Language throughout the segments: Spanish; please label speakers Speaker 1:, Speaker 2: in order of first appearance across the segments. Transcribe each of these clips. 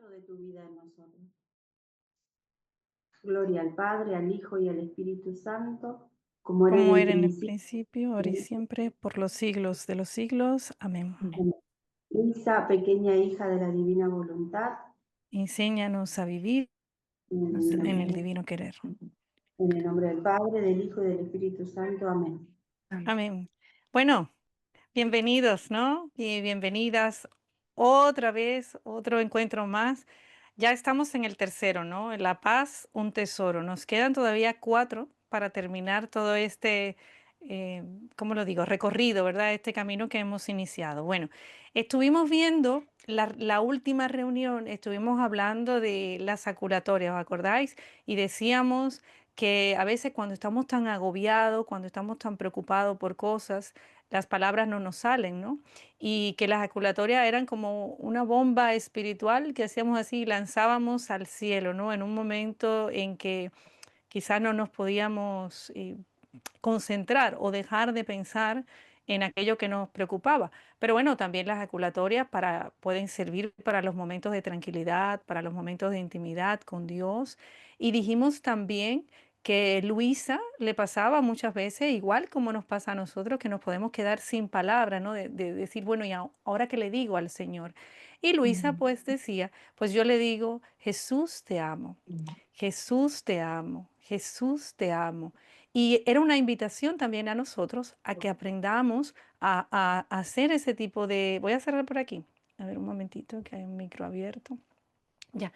Speaker 1: centro de tu vida en nosotros. Gloria al Padre, al Hijo y al Espíritu Santo, como era en
Speaker 2: Como
Speaker 1: el
Speaker 2: era en el
Speaker 1: principio.
Speaker 2: principio, ahora y siempre, por los siglos de los siglos. Amén.
Speaker 1: Luisa, pequeña hija de la divina voluntad,
Speaker 2: Enséñanos a vivir
Speaker 1: en el
Speaker 2: en el
Speaker 1: divino,
Speaker 2: divino querer.
Speaker 1: en el nombre del Padre, del Hijo y del Espíritu Santo. Amén.
Speaker 2: Amén. Bueno, bienvenidos, ¿no? Y bienvenidas otra vez, otro encuentro más. Ya estamos en el tercero, ¿no? La paz, un tesoro. Nos quedan todavía 4 para terminar todo este, eh, ¿cómo lo digo? Recorrido, ¿verdad? Este camino que hemos iniciado. Bueno, estuvimos viendo la última reunión, estuvimos hablando de las saculatorias, ¿os acordáis? Y decíamos que a veces cuando estamos tan agobiados, cuando estamos tan preocupados por cosas, las palabras no nos salen, ¿no? Y que las ejaculatorias eran como una bomba espiritual que hacíamos así, lanzábamos al cielo, ¿no? En un momento en que quizás no nos podíamos concentrar o dejar de pensar en aquello que nos preocupaba. Pero bueno, también las ejaculatorias pueden servir para los momentos de tranquilidad, para los momentos de intimidad con Dios. Y dijimos también que Luisa le pasaba muchas veces, igual como nos pasa a nosotros, que nos podemos quedar sin palabras, ¿no? De decir, bueno, ¿y ahora qué le digo al Señor? Y Luisa pues decía, pues yo le digo, Jesús te amo, Jesús te amo, Jesús te amo. Y era una invitación también a nosotros a que aprendamos a hacer ese tipo de... Voy a cerrar por aquí. A ver un momentito, que hay un micro abierto. Ya.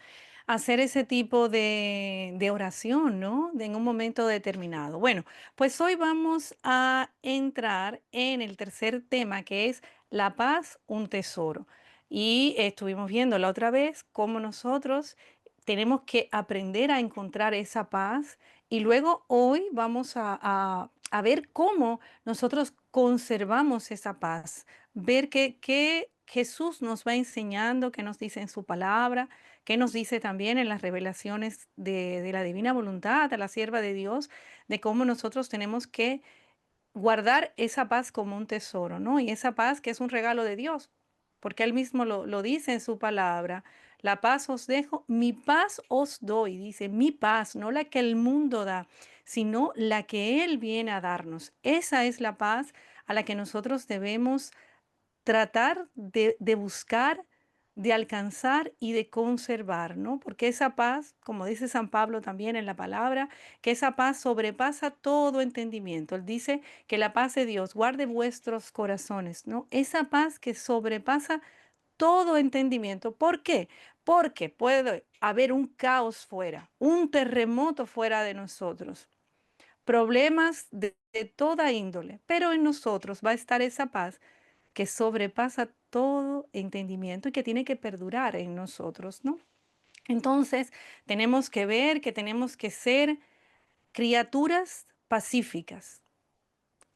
Speaker 2: Hacer ese tipo de oración, ¿no? En un momento determinado. Bueno, pues hoy vamos a entrar en el tercer tema, que es la paz, un tesoro. Y estuvimos viendo la otra vez cómo nosotros tenemos que aprender a encontrar esa paz. Y luego hoy vamos a ver cómo nosotros conservamos esa paz. Ver qué Jesús nos va enseñando, qué nos dice en su palabra, qué nos dice también en las revelaciones de la divina voluntad a la sierva de Dios, de cómo nosotros tenemos que guardar esa paz como un tesoro, ¿no? Y esa paz que es un regalo de Dios, porque Él mismo lo dice en su palabra. La paz os dejo, mi paz os doy, dice, mi paz, no la que el mundo da, sino la que Él viene a darnos. Esa es la paz a la que nosotros debemos tratar de buscar, de alcanzar y de conservar, ¿no? Porque esa paz, como dice San Pablo también en la palabra, que esa paz sobrepasa todo entendimiento. Él dice que la paz de Dios guarde vuestros corazones, ¿no? Esa paz que sobrepasa todo entendimiento. ¿Por qué? Porque puede haber un caos fuera, un terremoto fuera de nosotros, problemas de toda índole, pero en nosotros va a estar esa paz que sobrepasa todo entendimiento y que tiene que perdurar en nosotros, ¿no? Entonces, tenemos que ver que tenemos que ser criaturas pacíficas,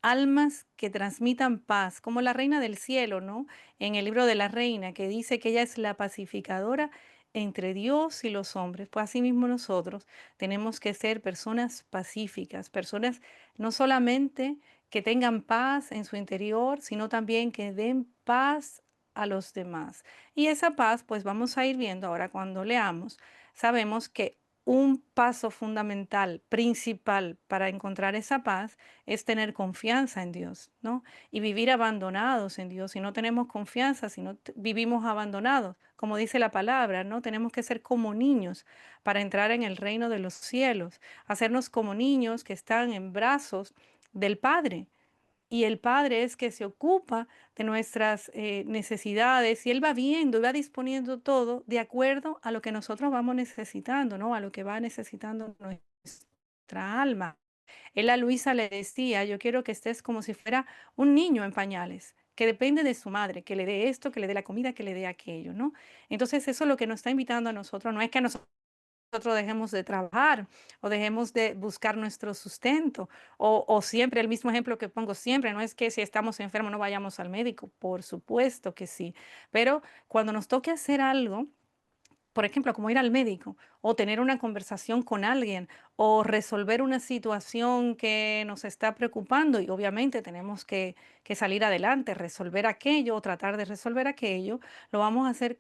Speaker 2: almas que transmitan paz, como la reina del cielo, ¿no? En el libro de la reina, que dice que ella es la pacificadora entre Dios y los hombres. Pues asimismo nosotros tenemos que ser personas pacíficas, personas no solamente que tengan paz en su interior, sino también que den paz a los demás. Y esa paz, pues vamos a ir viendo ahora cuando leamos, sabemos que un paso fundamental, principal para encontrar esa paz es tener confianza en Dios, ¿no? Y vivir abandonados en Dios. Si no tenemos confianza, si no vivimos abandonados, como dice la palabra, ¿no? Tenemos que ser como niños para entrar en el reino de los cielos, hacernos como niños que están en brazos del Padre. Y el Padre es que se ocupa de nuestras necesidades y Él va viendo y va disponiendo todo de acuerdo a lo que nosotros vamos necesitando, ¿no? A lo que va necesitando nuestra alma. Él a Luisa le decía, yo quiero que estés como si fuera un niño en pañales, que depende de su madre, que le dé esto, que le dé la comida, que le dé aquello, ¿no? Entonces eso es lo que nos está invitando a nosotros, no es que nosotros dejemos de trabajar o dejemos de buscar nuestro sustento o siempre el mismo ejemplo que pongo siempre, no es que si estamos enfermos no vayamos al médico, por supuesto que sí, pero cuando nos toque hacer algo, por ejemplo, como ir al médico o tener una conversación con alguien o resolver una situación que nos está preocupando y obviamente tenemos que salir adelante, resolver aquello o tratar de resolver aquello, lo vamos a hacer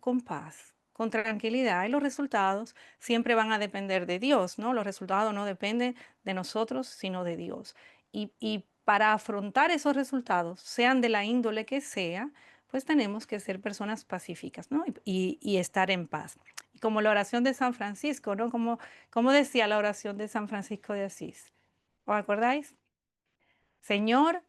Speaker 2: con tranquilidad y los resultados siempre van a depender de Dios, ¿no? Los resultados no dependen de nosotros, sino de Dios. Y para afrontar esos resultados, sean de la índole que sea, pues tenemos que ser personas pacíficas, ¿no? Y estar en paz. Y como la oración de San Francisco, ¿no? Como decía la oración de San Francisco de Asís. ¿Os acordáis? Señor,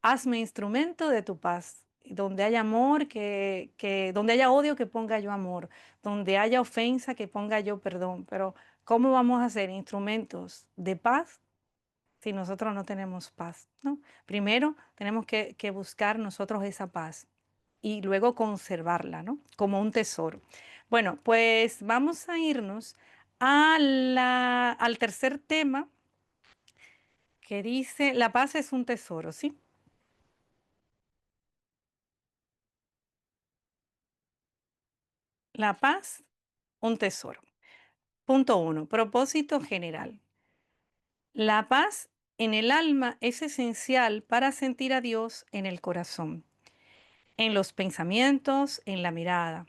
Speaker 2: hazme instrumento de tu paz. Donde haya amor, donde haya odio, que ponga yo amor. Donde haya ofensa, que ponga yo perdón. Pero ¿cómo vamos a ser instrumentos de paz si nosotros no tenemos paz? ¿No? Primero tenemos que buscar nosotros esa paz y luego conservarla, ¿no? Como un tesoro. Bueno, pues vamos a irnos al tercer tema que dice, la paz es un tesoro, ¿sí? La paz, un tesoro. Punto uno, propósito general. La paz en el alma es esencial para sentir a Dios en el corazón, en los pensamientos, en la mirada.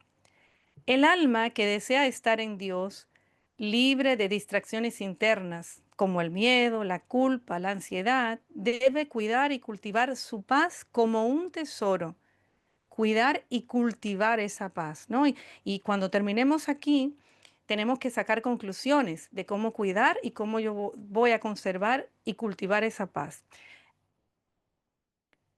Speaker 2: El alma que desea estar en Dios, libre de distracciones internas, como el miedo, la culpa, la ansiedad, debe cuidar y cultivar su paz como un tesoro, cuidar y cultivar esa paz, ¿no? Y cuando terminemos aquí, tenemos que sacar conclusiones de cómo cuidar y cómo yo voy a conservar y cultivar esa paz,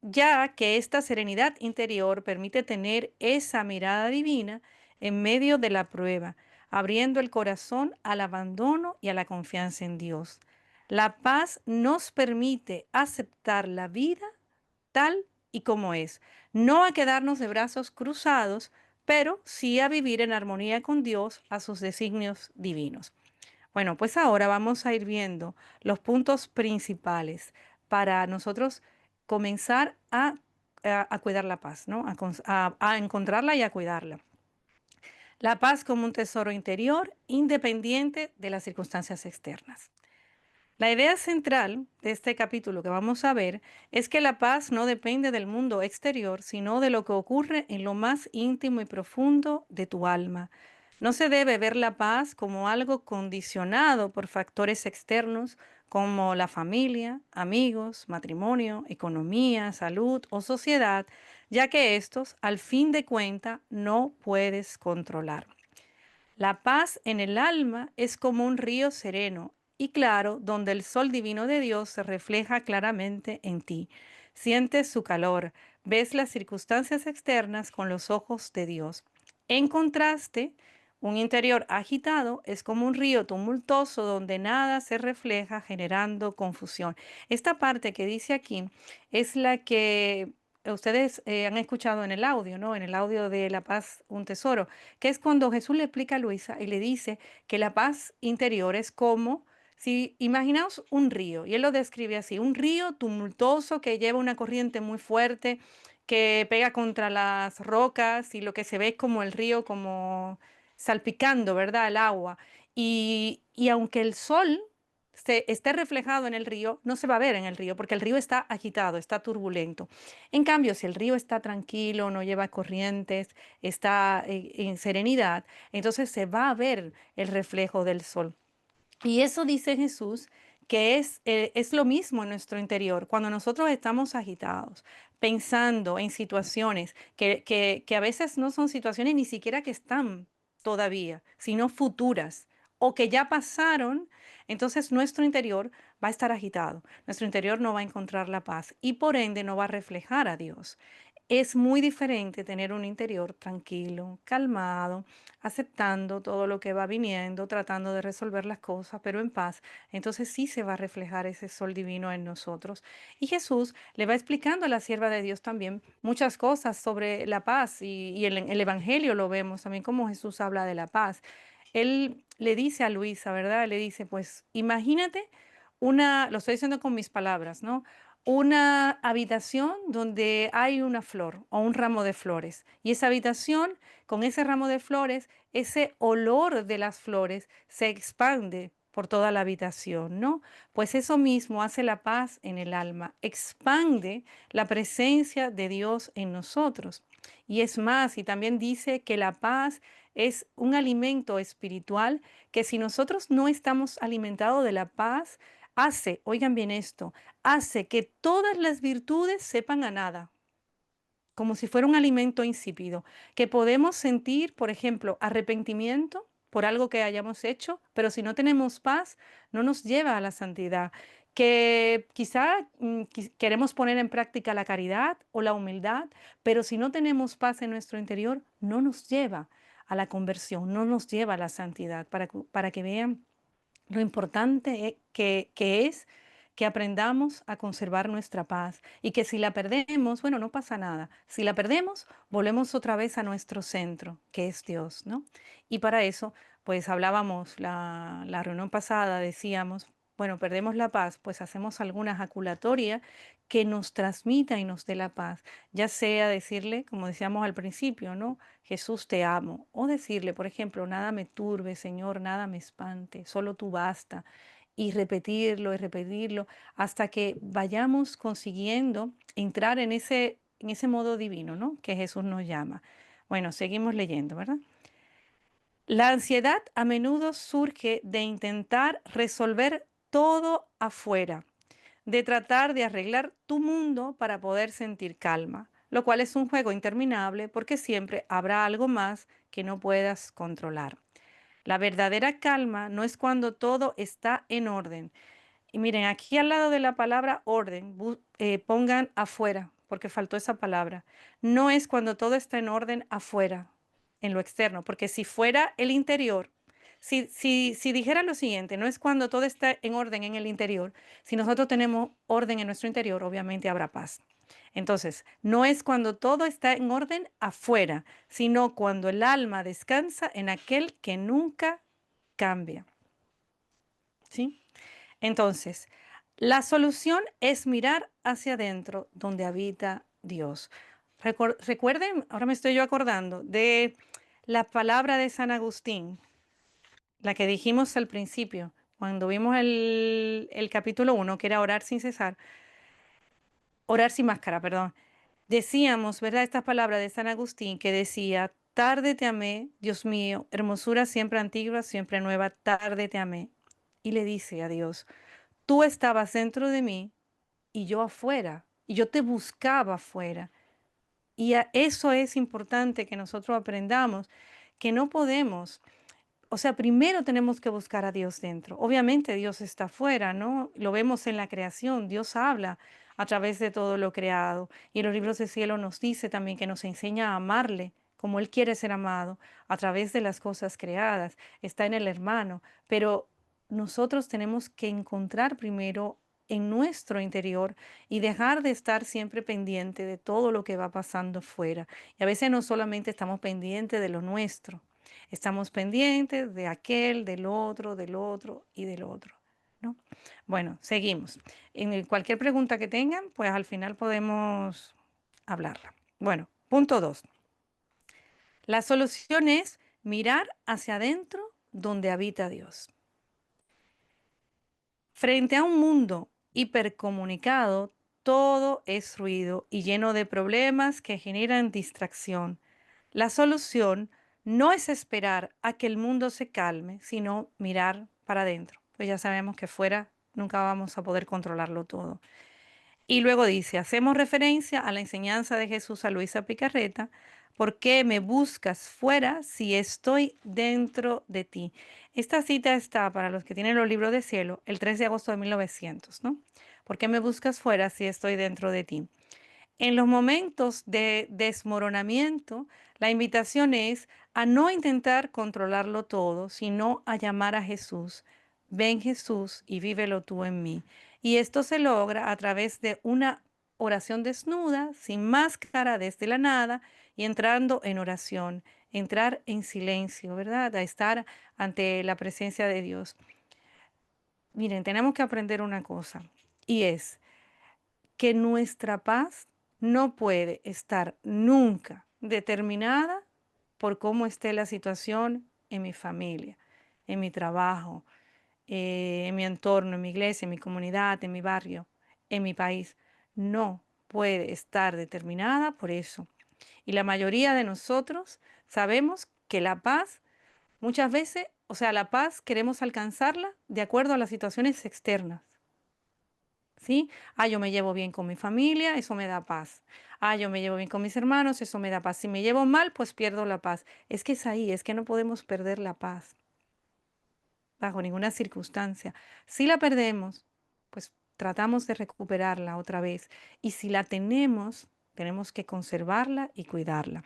Speaker 2: ya que esta serenidad interior permite tener esa mirada divina en medio de la prueba, abriendo el corazón al abandono y a la confianza en Dios. La paz nos permite aceptar la vida tal y como es, no a quedarnos de brazos cruzados, pero sí a vivir en armonía con Dios, a sus designios divinos. Bueno, pues ahora vamos a ir viendo los puntos principales para nosotros comenzar a cuidar la paz, ¿no? A encontrarla y a cuidarla. La paz como un tesoro interior independiente de las circunstancias externas. La idea central de este capítulo que vamos a ver es que la paz no depende del mundo exterior, sino de lo que ocurre en lo más íntimo y profundo de tu alma. No se debe ver la paz como algo condicionado por factores externos como la familia, amigos, matrimonio, economía, salud o sociedad, ya que estos, al fin de cuentas, no puedes controlar. La paz en el alma es como un río sereno y claro, donde el sol divino de Dios se refleja claramente en ti. Sientes su calor, ves las circunstancias externas con los ojos de Dios. En contraste, un interior agitado es como un río tumultuoso donde nada se refleja generando confusión. Esta parte que dice aquí es la que ustedes han escuchado en el audio, ¿no? En el audio de La Paz, un tesoro, que es cuando Jesús le explica a Luisa y le dice que la paz interior es como si imaginaos un río, y él lo describe así, un río tumultuoso que lleva una corriente muy fuerte, que pega contra las rocas y lo que se ve es como el río como salpicando, ¿verdad? El agua. Y aunque el sol esté reflejado en el río, no se va a ver en el río porque el río está agitado, está turbulento. En cambio, si el río está tranquilo, no lleva corrientes, está en serenidad, entonces se va a ver el reflejo del sol. Y eso dice Jesús que es lo mismo en nuestro interior. Cuando nosotros estamos agitados, pensando en situaciones que a veces no son situaciones ni siquiera que están todavía, sino futuras o que ya pasaron, entonces nuestro interior va a estar agitado. Nuestro interior no va a encontrar la paz y por ende no va a reflejar a Dios. Es muy diferente tener un interior tranquilo, calmado, aceptando todo lo que va viniendo, tratando de resolver las cosas, pero en paz. Entonces sí se va a reflejar ese sol divino en nosotros. Y Jesús le va explicando a la sierva de Dios también muchas cosas sobre la paz y el Evangelio lo vemos también como Jesús habla de la paz. Él le dice a Luisa, ¿verdad? Le dice, pues imagínate lo estoy diciendo con mis palabras, ¿no? Una habitación donde hay una flor o un ramo de flores. Y esa habitación, con ese ramo de flores, ese olor de las flores se expande por toda la habitación, ¿no? Pues eso mismo hace la paz en el alma, expande la presencia de Dios en nosotros. Y es más, y también dice que la paz es un alimento espiritual que si nosotros no estamos alimentados de la paz, hace, oigan bien esto, hace que todas las virtudes sepan a nada, como si fuera un alimento insípido, que podemos sentir, por ejemplo, arrepentimiento por algo que hayamos hecho, pero si no tenemos paz, no nos lleva a la santidad. Que quizá queremos poner en práctica la caridad o la humildad, pero si no tenemos paz en nuestro interior, no nos lleva a la conversión, no nos lleva a la santidad, para que vean lo importante que es que aprendamos a conservar nuestra paz y que si la perdemos, bueno, no pasa nada. Si la perdemos, volvemos otra vez a nuestro centro, que es Dios, ¿no? Y para eso, pues hablábamos la reunión pasada, decíamos, bueno, perdemos la paz, pues hacemos alguna ejaculatoria que nos transmita y nos dé la paz, ya sea decirle, como decíamos al principio, ¿no? Jesús, te amo. O decirle, por ejemplo, nada me turbe, Señor, nada me espante, solo tú basta. Y repetirlo hasta que vayamos consiguiendo entrar en ese modo divino, ¿no? Que Jesús nos llama. Bueno, seguimos leyendo, ¿verdad? La ansiedad a menudo surge de intentar resolver todo afuera, de tratar de arreglar tu mundo para poder sentir calma, lo cual es un juego interminable porque siempre habrá algo más que no puedas controlar. La verdadera calma no es cuando todo está en orden. Y miren, aquí al lado de la palabra orden, pongan afuera, porque faltó esa palabra. No es cuando todo está en orden afuera, en lo externo, porque si fuera el interior, si dijera lo siguiente, no es cuando todo está en orden en el interior, si nosotros tenemos orden en nuestro interior, obviamente habrá paz. Entonces, no es cuando todo está en orden afuera, sino cuando el alma descansa en aquel que nunca cambia. ¿Sí? Entonces, la solución es mirar hacia adentro, donde habita Dios. Recuerden, ahora me estoy yo acordando de la palabra de San Agustín, la que dijimos al principio, cuando vimos el capítulo 1, que era orar sin cesar, orar sin máscara, perdón. Decíamos, ¿verdad? Esta palabra de San Agustín que decía, tarde te amé, Dios mío, hermosura siempre antigua, siempre nueva, tarde te amé. Y le dice a Dios, tú estabas dentro de mí y yo afuera, y yo te buscaba afuera. Y eso es importante que nosotros aprendamos, que no podemos, o sea, primero tenemos que buscar a Dios dentro. Obviamente Dios está afuera, ¿no? Lo vemos en la creación, Dios habla a través de todo lo creado. Y en los libros del cielo nos dice también que nos enseña a amarle como Él quiere ser amado a través de las cosas creadas. Está en el hermano, pero nosotros tenemos que encontrar primero en nuestro interior y dejar de estar siempre pendiente de todo lo que va pasando fuera. Y a veces no solamente estamos pendientes de lo nuestro, estamos pendientes de aquel, del otro y del otro, ¿no? Bueno, seguimos. En cualquier pregunta que tengan, pues al final podemos hablarla. Bueno, punto 2. La solución es mirar hacia adentro donde habita Dios. Frente a un mundo hipercomunicado, todo es ruido y lleno de problemas que generan distracción. La solución no es esperar a que el mundo se calme, sino mirar para adentro. Pues ya sabemos que fuera nunca vamos a poder controlarlo todo. Y luego dice, hacemos referencia a la enseñanza de Jesús a Luisa Picarreta, ¿por qué me buscas fuera si estoy dentro de ti? Esta cita está, para los que tienen los libros de cielo, el 3 de agosto de 1900, ¿no? ¿Por qué me buscas fuera si estoy dentro de ti? En los momentos de desmoronamiento, la invitación es a no intentar controlarlo todo, sino a llamar a Jesús. Ven Jesús y vívelo tú en mí. Y esto se logra a través de una oración desnuda, sin máscara, desde la nada, y entrando en oración, entrar en silencio, ¿verdad? A estar ante la presencia de Dios. Miren, tenemos que aprender una cosa, y es que nuestra paz no puede estar nunca determinada por cómo esté la situación en mi familia, en mi trabajo, en mi entorno, en mi iglesia, en mi comunidad, en mi barrio, en mi país. No puede estar determinada por eso. Y la mayoría de nosotros sabemos que la paz muchas veces, o sea, la paz queremos alcanzarla de acuerdo a las situaciones externas, ¿sí? Ah, yo me llevo bien con mi familia, eso me da paz. Ah, yo me llevo bien con mis hermanos, eso me da paz. Si me llevo mal, pues pierdo la paz. Es que es ahí, es que no podemos perder la paz bajo ninguna circunstancia. Si la perdemos, pues tratamos de recuperarla otra vez. Y si la tenemos, tenemos que conservarla y cuidarla.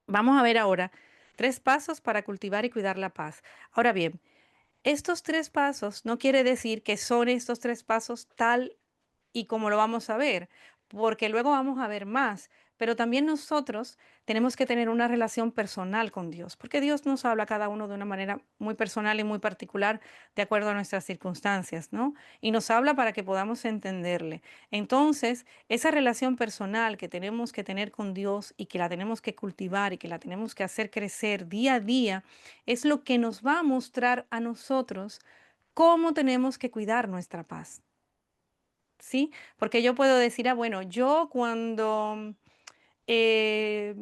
Speaker 2: Vamos a ver ahora 3 pasos para cultivar y cuidar la paz. Ahora bien, estos 3 pasos no quiere decir que son estos 3 pasos tal y como lo vamos a ver, porque luego vamos a ver más. Pero también nosotros tenemos que tener una relación personal con Dios, porque Dios nos habla a cada uno de una manera muy personal y muy particular de acuerdo a nuestras circunstancias, ¿no? Y nos habla para que podamos entenderle. Entonces, esa relación personal que tenemos que tener con Dios y que la tenemos que cultivar y que la tenemos que hacer crecer día a día, es lo que nos va a mostrar a nosotros cómo tenemos que cuidar nuestra paz. ¿Sí? Porque yo puedo decir, bueno, yo cuando eh,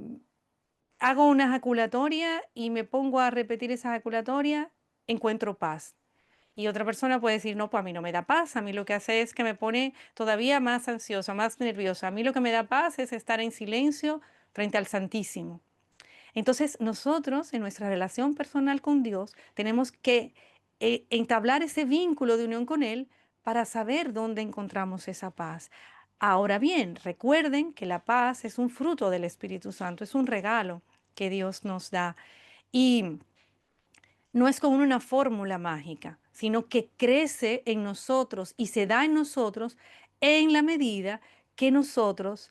Speaker 2: hago una ejaculatoria y me pongo a repetir esa ejaculatoria, encuentro paz. Y otra persona puede decir, no, pues a mí no me da paz, a mí lo que hace es que me pone todavía más ansiosa, más nerviosa. A mí lo que me da paz es estar en silencio frente al Santísimo. Entonces, nosotros en nuestra relación personal con Dios tenemos que entablar ese vínculo de unión con Él para saber dónde encontramos esa paz. Ahora bien, recuerden que la paz es un fruto del Espíritu Santo, es un regalo que Dios nos da. Y no es como una fórmula mágica, sino que crece en nosotros y se da en nosotros en la medida que nosotros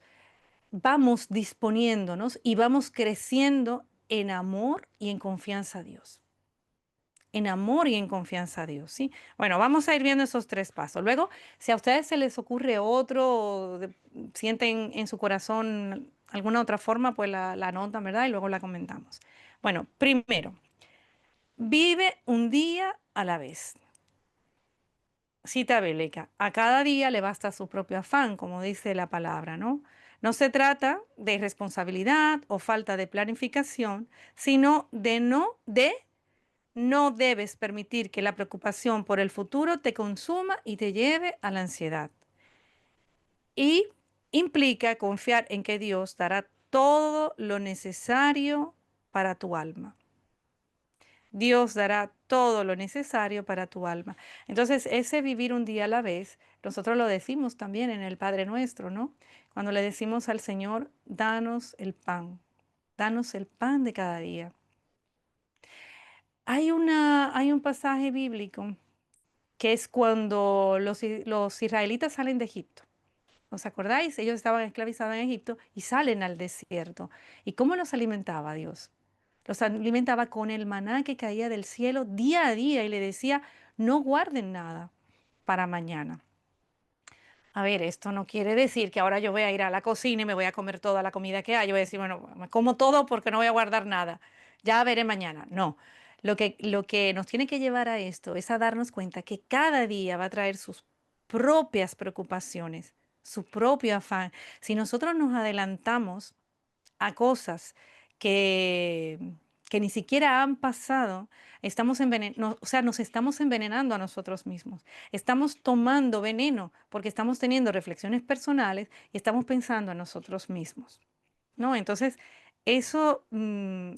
Speaker 2: vamos disponiéndonos y vamos creciendo en amor y en confianza a Dios. En amor y en confianza a Dios, ¿sí? Bueno, vamos a ir viendo esos 3 pasos. Luego, si a ustedes se les ocurre otro, sienten en su corazón alguna otra forma, pues la anotan, ¿verdad? Y luego la comentamos. Bueno, primero, vive un día a la vez. Cita bíblica. A cada día le basta su propio afán, como dice la palabra, ¿no? No se trata de irresponsabilidad o falta de planificación, sino de no debes permitir que la preocupación por el futuro te consuma y te lleve a la ansiedad. Y implica confiar en que Dios dará todo lo necesario para tu alma. Dios dará todo lo necesario para tu alma. Entonces, ese vivir un día a la vez, nosotros lo decimos también en el Padre Nuestro, ¿no? Cuando le decimos al Señor, danos el pan de cada día. Hay un pasaje bíblico que es cuando los israelitas salen de Egipto. ¿Os acordáis? Ellos estaban esclavizados en Egipto y salen al desierto. ¿Y cómo los alimentaba Dios? Los alimentaba con el maná que caía del cielo día a día y le decía, no guarden nada para mañana. A ver, esto no quiere decir que ahora yo voy a ir a la cocina y me voy a comer toda la comida que hay. Yo voy a decir, bueno, me como todo porque no voy a guardar nada. Ya veré mañana. No. Lo que nos tiene que llevar a esto es a darnos cuenta que cada día va a traer sus propias preocupaciones, su propio afán. Si nosotros nos adelantamos a cosas que, que ni siquiera han pasado, o sea, nos estamos envenenando a nosotros mismos. Estamos tomando veneno porque estamos teniendo reflexiones personales y estamos pensando en nosotros mismos, ¿no? Entonces, eso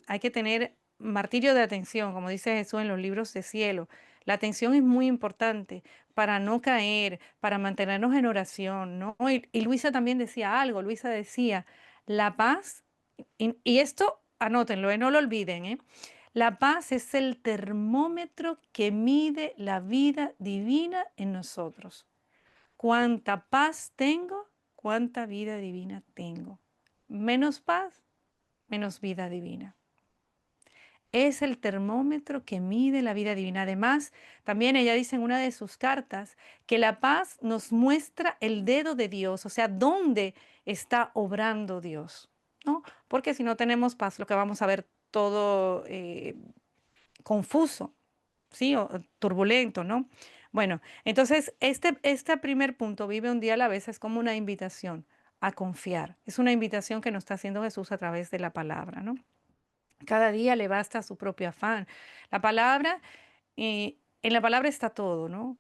Speaker 2: hay que tener martirio de atención, como dice Jesús en los libros de cielo. La atención es muy importante para no caer, para mantenernos en oración, ¿no? Y Luisa también decía algo, Luisa decía, la paz, y esto anótenlo, no lo olviden, ¿eh? La paz es el termómetro que mide la vida divina en nosotros. Cuánta paz tengo, cuánta vida divina tengo. Menos paz, menos vida divina. Es el termómetro que mide la vida divina. Además, también ella dice en una de sus cartas que la paz nos muestra el dedo de Dios, o sea, dónde está obrando Dios, ¿no? Porque si no tenemos paz, lo que vamos a ver todo confuso, ¿sí? O turbulento, ¿no? Bueno, entonces este primer punto, vive un día a la vez, es como una invitación a confiar. Es una invitación que nos está haciendo Jesús a través de la palabra, ¿no? Cada día le basta su propio afán. La palabra, en la palabra está todo, ¿no?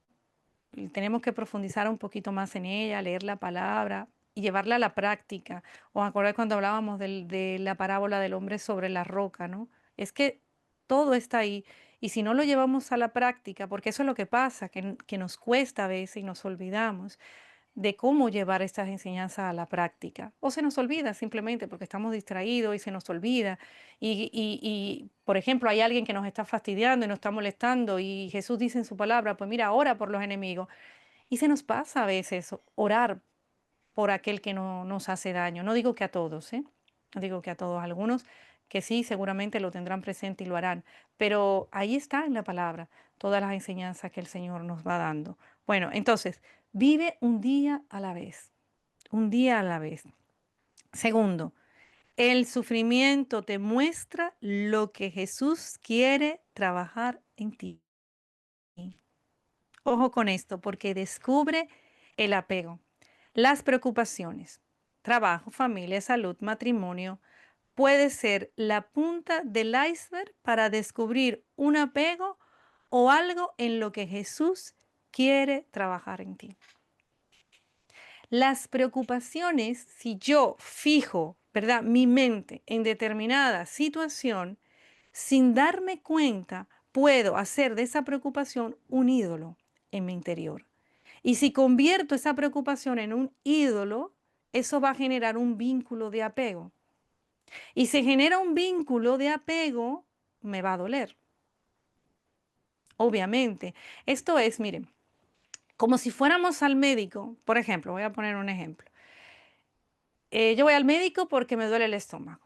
Speaker 2: Y tenemos que profundizar un poquito más en ella, leer la palabra y llevarla a la práctica. ¿Os acordáis cuando hablábamos de la parábola del hombre sobre la roca, ¿no? Es que todo está ahí. Y si no lo llevamos a la práctica, porque eso es lo que pasa, que nos cuesta a veces y nos olvidamos de cómo llevar estas enseñanzas a la práctica. O se nos olvida simplemente porque estamos distraídos y se nos olvida. Por ejemplo, hay alguien que nos está fastidiando y nos está molestando y Jesús dice en su palabra, pues mira, ora por los enemigos. Y se nos pasa a veces orar por aquel que no nos hace daño. No digo que a todos, ¿eh? No digo que a todos, algunos que sí, seguramente lo tendrán presente y lo harán, pero ahí está en la palabra todas las enseñanzas que el Señor nos va dando. Bueno, entonces, vive un día a la vez, un día a la vez. Segundo, el sufrimiento te muestra lo que Jesús quiere trabajar en ti. Ojo con esto, porque descubre el apego, las preocupaciones, trabajo, familia, salud, matrimonio, puede ser la punta del iceberg para descubrir un apego o algo en lo que Jesús quiere trabajar en ti. Las preocupaciones, si yo fijo, ¿verdad?, mi mente en determinada situación, sin darme cuenta, puedo hacer de esa preocupación un ídolo en mi interior. Y si convierto esa preocupación en un ídolo, eso va a generar un vínculo de apego. Y si genera un vínculo de apego, me va a doler. Obviamente. Esto es, miren, como si fuéramos al médico, por ejemplo, voy a poner un ejemplo. Yo voy al médico porque me duele el estómago.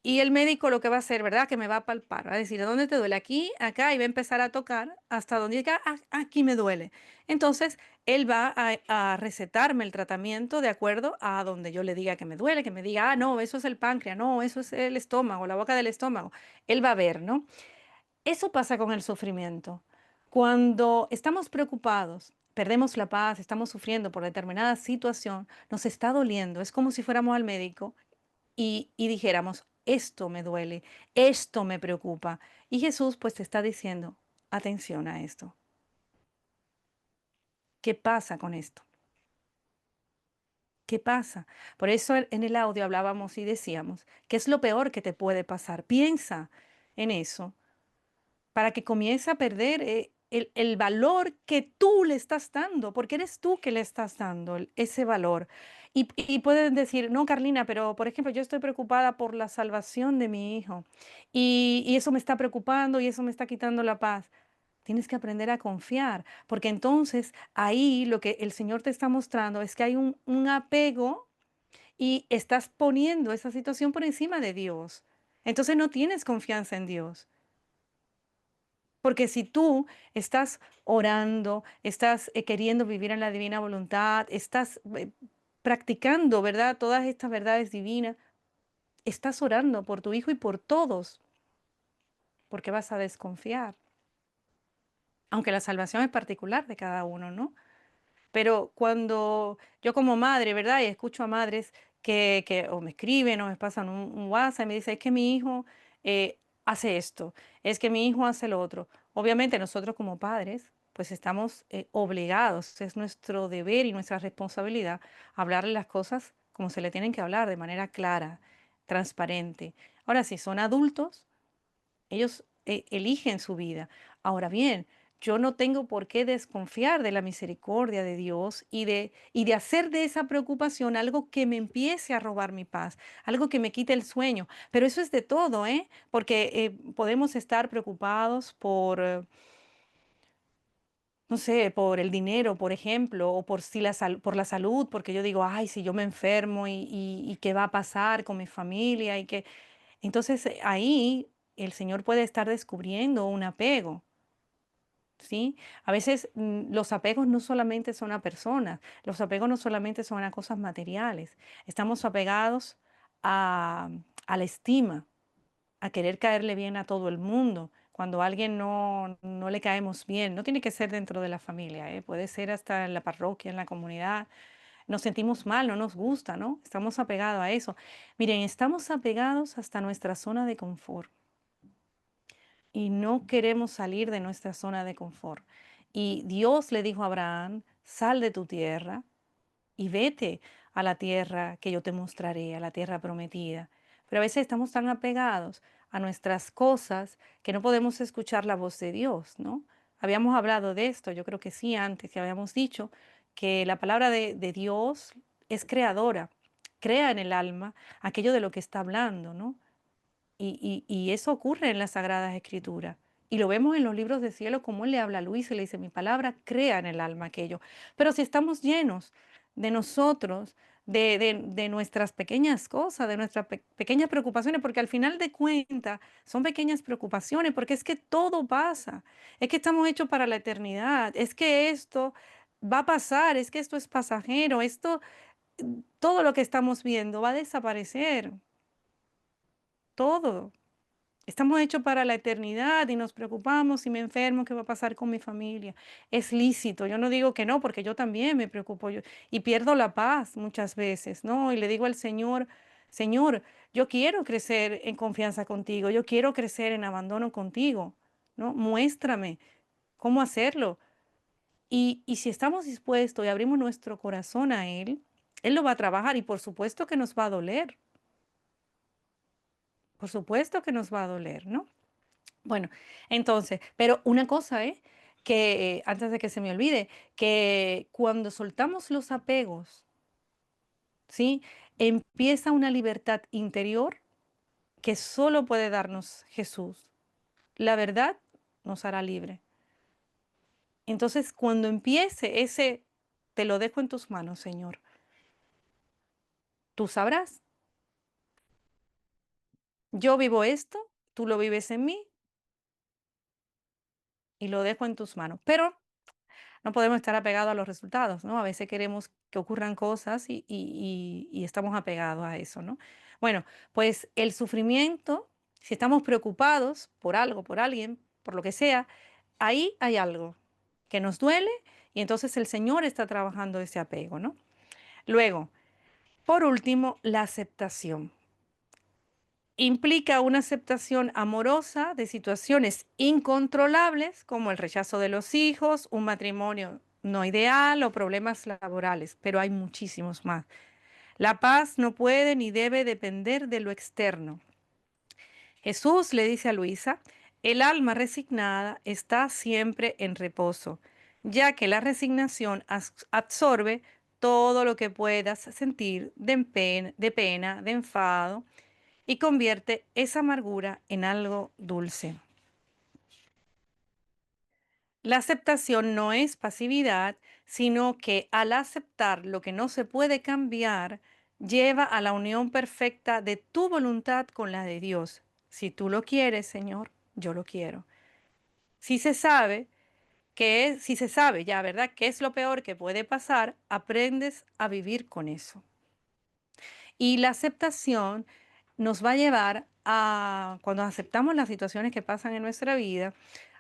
Speaker 2: Y el médico lo que va a hacer, ¿verdad? Que me va a palpar, va a decir, ¿a dónde te duele? Aquí, acá, y va a empezar a tocar hasta donde diga, "Ah, aquí me duele". Entonces, él va a recetarme el tratamiento de acuerdo a donde yo le diga que me duele, que me diga, ah, no, eso es el páncreas, no, eso es el estómago, la boca del estómago. Él va a ver, ¿no? Eso pasa con el sufrimiento. Cuando estamos preocupados, perdemos la paz, estamos sufriendo por determinada situación, nos está doliendo. Es como si fuéramos al médico y dijéramos, esto me duele, esto me preocupa. Y Jesús pues te está diciendo, atención a esto. ¿Qué pasa con esto? ¿Qué pasa? Por eso en el audio hablábamos y decíamos, ¿qué es lo peor que te puede pasar? Piensa en eso para que comience a perder el valor que tú le estás dando, porque eres tú que le estás dando ese valor. Y pueden decir, no, Carlina, pero por ejemplo, yo estoy preocupada por la salvación de mi hijo y eso me está preocupando y eso me está quitando la paz. Tienes que aprender a confiar, porque entonces ahí lo que el Señor te está mostrando es que hay un apego y estás poniendo esa situación por encima de Dios. Entonces no tienes confianza en Dios. Porque si tú estás orando, estás queriendo vivir en la divina voluntad, estás practicando, ¿verdad? Todas estas verdades divinas, estás orando por tu hijo y por todos, porque vas a desconfiar. Aunque la salvación es particular de cada uno, ¿no? Pero cuando yo como madre, ¿verdad? Y escucho a madres que o me escriben o me pasan un WhatsApp y me dicen, es que mi hijo hace esto, es que mi hijo hace lo otro. Obviamente nosotros como padres, pues estamos obligados, es nuestro deber y nuestra responsabilidad hablarle las cosas como se le tienen que hablar, de manera clara, transparente. Ahora, si son adultos, ellos eligen su vida. Ahora bien, yo no tengo por qué desconfiar de la misericordia de Dios y de hacer de esa preocupación algo que me empiece a robar mi paz, algo que me quite el sueño. Pero eso es de todo, ¿eh? Porque podemos estar preocupados por, no sé, por el dinero, por ejemplo, o por, si por la salud, porque yo digo, ay, si yo me enfermo y qué va a pasar con mi familia y que... Entonces ahí el Señor puede estar descubriendo un apego, ¿sí? A veces los apegos no solamente son a personas, los apegos no solamente son a cosas materiales, estamos apegados a, a la estima, a querer caerle bien a todo el mundo. Cuando a alguien no le caemos bien, no tiene que ser dentro de la familia, puede ser hasta en la parroquia, en la comunidad. Nos sentimos mal, no nos gusta, ¿no? Estamos apegados a eso. Miren, estamos apegados hasta nuestra zona de confort. y no queremos salir de nuestra zona de confort. Y Dios le dijo a Abraham, sal de tu tierra y vete a la tierra que yo te mostraré, a la tierra prometida. Pero a veces estamos tan apegados a nuestras cosas que no podemos escuchar la voz de Dios, ¿no? Habíamos hablado de esto, yo creo que sí, antes que habíamos dicho que la palabra de Dios es creadora, crea en el alma aquello de lo que está hablando, ¿no? Y eso ocurre en las Sagradas Escrituras. Y lo vemos en los libros de cielo, como él le habla a Luis y le dice, mi palabra crea en el alma aquello. Pero si estamos llenos de nosotros, de nuestras pequeñas cosas, de nuestras pequeñas preocupaciones, porque al final de cuentas son pequeñas preocupaciones, porque es que todo pasa, es que estamos hechos para la eternidad, es que esto va a pasar, es que esto es pasajero, esto, todo lo que estamos viendo va a desaparecer, todo. Estamos hechos para la eternidad y nos preocupamos si me enfermo, qué va a pasar con mi familia. Es lícito, yo no digo que no, porque yo también me preocupo y pierdo la paz muchas veces, ¿no? Y le digo al Señor, Señor, yo quiero crecer en confianza contigo, yo quiero crecer en abandono contigo, ¿no? Muéstrame cómo hacerlo. Y si estamos dispuestos y abrimos nuestro corazón a Él, Él lo va a trabajar y por supuesto que nos va a doler, por supuesto que nos va a doler, ¿no? Bueno, entonces, pero una cosa es que, antes de que se me olvide, que cuando soltamos los apegos, ¿sí? Empieza una libertad interior que solo puede darnos Jesús. La verdad nos hará libre. Entonces, cuando empiece ese, te lo dejo en tus manos, Señor, tú sabrás. Yo vivo esto, tú lo vives en mí y lo dejo en tus manos. Pero no podemos estar apegados a los resultados, ¿no? A veces queremos que ocurran cosas y estamos apegados a eso, ¿no? Bueno, pues el sufrimiento, si estamos preocupados por algo, por alguien, por lo que sea, ahí hay algo que nos duele y entonces el Señor está trabajando ese apego, ¿no? Luego, por último, la aceptación. Implica una aceptación amorosa de situaciones incontrolables como el rechazo de los hijos, un matrimonio no ideal o problemas laborales, pero hay muchísimos más. La paz no puede ni debe depender de lo externo. Jesús le dice a Luisa, el alma resignada está siempre en reposo, ya que la resignación absorbe todo lo que puedas sentir de pena, de enfado y convierte esa amargura en algo dulce. La aceptación no es pasividad, sino que al aceptar lo que no se puede cambiar, lleva a la unión perfecta de tu voluntad con la de Dios. Si tú lo quieres, Señor, yo lo quiero. Si se sabe si se sabe ya, ¿verdad?, qué es lo peor que puede pasar, aprendes a vivir con eso. Y la aceptación nos va a llevar a, cuando aceptamos las situaciones que pasan en nuestra vida,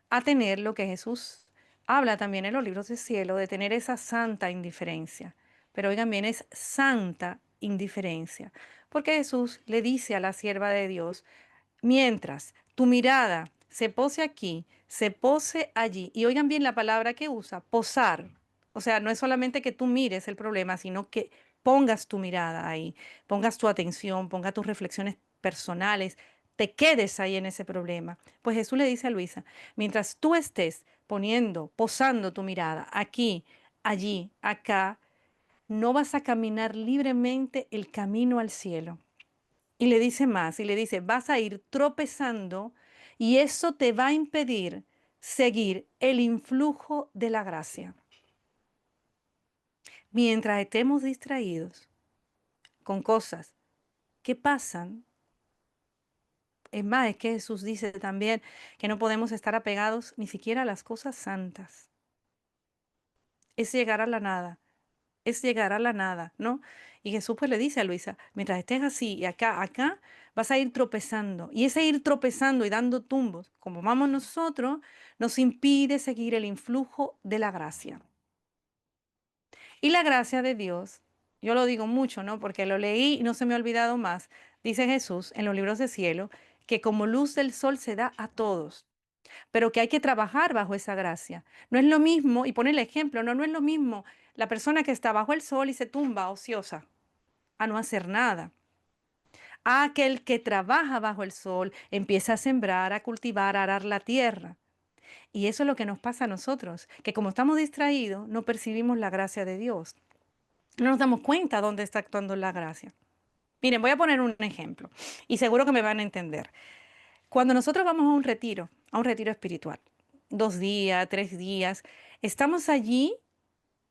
Speaker 2: a tener lo que Jesús habla también en los libros del cielo, de tener esa santa indiferencia. Pero oigan bien, es santa indiferencia, porque Jesús le dice a la sierva de Dios, mientras tu mirada se pose aquí, se pose allí, y oigan bien la palabra que usa, posar. O sea, no es solamente que tú mires el problema, sino que pongas tu mirada ahí, pongas tu atención, pongas tus reflexiones personales, te quedes ahí en ese problema. Pues Jesús le dice a Luisa, mientras tú estés poniendo, posando tu mirada aquí, allí, acá, no vas a caminar libremente el camino al cielo. Y le dice más, y le dice, vas a ir tropezando y eso te va a impedir seguir el influjo de la gracia. Mientras estemos distraídos con cosas que pasan, es más, es que Jesús dice también que no podemos estar apegados ni siquiera a las cosas santas. Es llegar a la nada, es llegar a la nada, ¿no? Y Jesús pues le dice a Luisa, mientras estés así y acá, acá, vas a ir tropezando. Y ese ir tropezando y dando tumbos, como vamos nosotros, nos impide seguir el influjo de la gracia. Y la gracia de Dios, yo lo digo mucho, ¿no? Porque lo leí y no se me ha olvidado más. Dice Jesús en los libros de cielo que como luz del sol se da a todos. pero que hay que trabajar bajo esa gracia. No es lo mismo, y pone el ejemplo, no es lo mismo la persona que está bajo el sol y se tumba ociosa a no hacer nada. A aquel que trabaja bajo el sol, empieza a sembrar, a cultivar, a arar la tierra. Y eso es lo que nos pasa a nosotros, que como estamos distraídos, no percibimos la gracia de Dios. No nos damos cuenta dónde está actuando la gracia. Miren, voy a poner un ejemplo y seguro que me van a entender. Cuando nosotros vamos a un retiro espiritual, 2 días, 3 días, estamos allí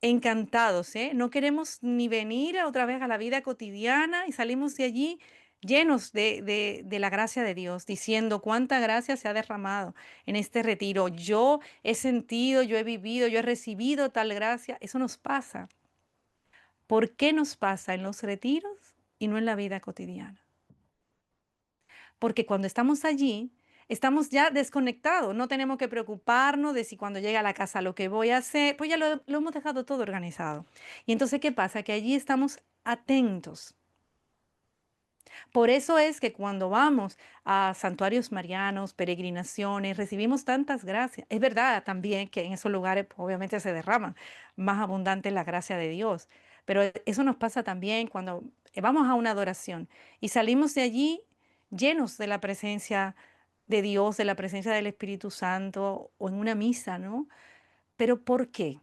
Speaker 2: encantados, ¿eh? No queremos ni venir otra vez a la vida cotidiana y salimos de allí llenos de la gracia de Dios, diciendo cuánta gracia se ha derramado en este retiro. Yo he sentido, yo he vivido, yo he recibido tal gracia. Eso nos pasa. ¿Por qué nos pasa en los retiros y no en la vida cotidiana? Porque cuando estamos allí, estamos ya desconectados, no tenemos que preocuparnos de si cuando llegue a la casa lo que voy a hacer, pues ya lo hemos dejado todo organizado. Y entonces, ¿qué pasa? Que allí estamos atentos. Por eso es que cuando vamos a santuarios marianos, peregrinaciones, recibimos tantas gracias. Es verdad también que en esos lugares pues, obviamente se derrama más abundante la gracia de Dios, pero eso nos pasa también cuando vamos a una adoración y salimos de allí llenos de la presencia de Dios, de la presencia del Espíritu Santo o en una misa, ¿no? Pero ¿por qué?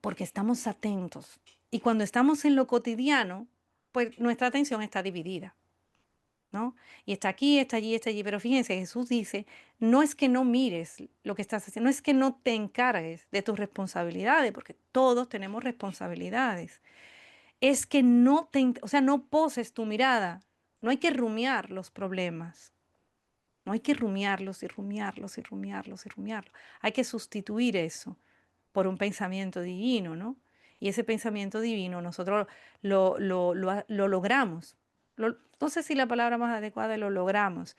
Speaker 2: Porque estamos atentos. Y cuando estamos en lo cotidiano, pues nuestra atención está dividida. ¿No? Y está aquí, está allí, pero fíjense, Jesús dice, no es que no mires lo que estás haciendo, no es que no te encargues de tus responsabilidades, porque todos tenemos responsabilidades, es que no o sea, no poses tu mirada, no hay que rumiar los problemas, no hay que rumiarlos y rumiarlos y rumiarlos y rumiarlos, hay que sustituir eso por un pensamiento divino, ¿no? Y ese pensamiento divino nosotros lo logramos. No sé si la palabra más adecuada es lo logramos.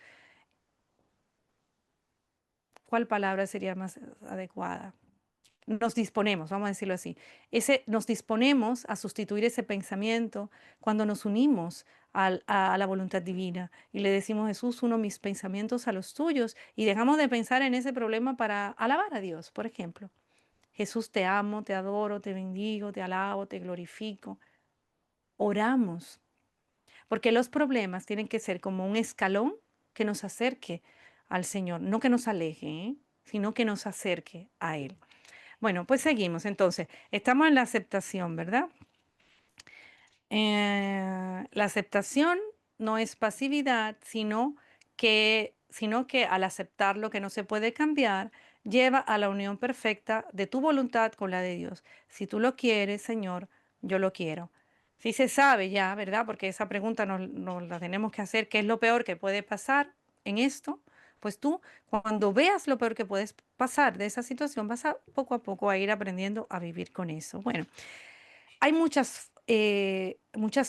Speaker 2: ¿Cuál palabra sería más adecuada? Nos disponemos, vamos a decirlo así. Nos disponemos a sustituir ese pensamiento cuando nos unimos a la voluntad divina y le decimos, Jesús, uno mis pensamientos a los tuyos y dejamos de pensar en ese problema para alabar a Dios, por ejemplo. Jesús, te amo, te adoro, te bendigo, te alabo, te glorifico. Oramos, porque los problemas tienen que ser como un escalón que nos acerque al Señor, no que nos aleje, ¿eh? Sino que nos acerque a Él. Bueno, pues seguimos. Entonces, estamos en la aceptación, ¿verdad? La aceptación no es pasividad, sino que al aceptar lo que no se puede cambiar, lleva a la unión perfecta de tu voluntad con la de Dios. Si tú lo quieres, Señor, yo lo quiero. Si se sabe ya, ¿verdad? Porque esa pregunta nos la tenemos que hacer, ¿qué es lo peor que puede pasar en esto? Pues tú, cuando veas lo peor que puedes pasar de esa situación, vas a poco a poco a ir aprendiendo a vivir con eso. Bueno, hay muchas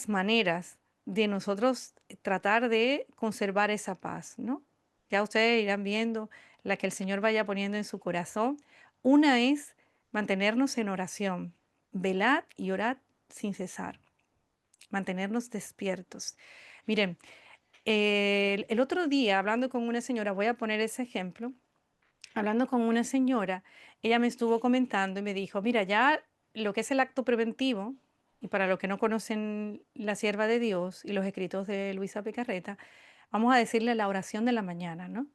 Speaker 2: maneras de nosotros tratar de conservar esa paz, ¿no? Ya ustedes irán viendo la que el Señor vaya poniendo en su corazón. Una es mantenernos en oración, velad y orad sin cesar, mantenernos despiertos. Miren, el otro día hablando con una señora, voy a poner ese ejemplo, hablando con una señora, ella me estuvo comentando y me dijo, mira, ya lo que es el acto preventivo, y para los que no conocen la sierva de Dios y los escritos de Luisa Picarreta, vamos a decirle la oración de la mañana, ¿no?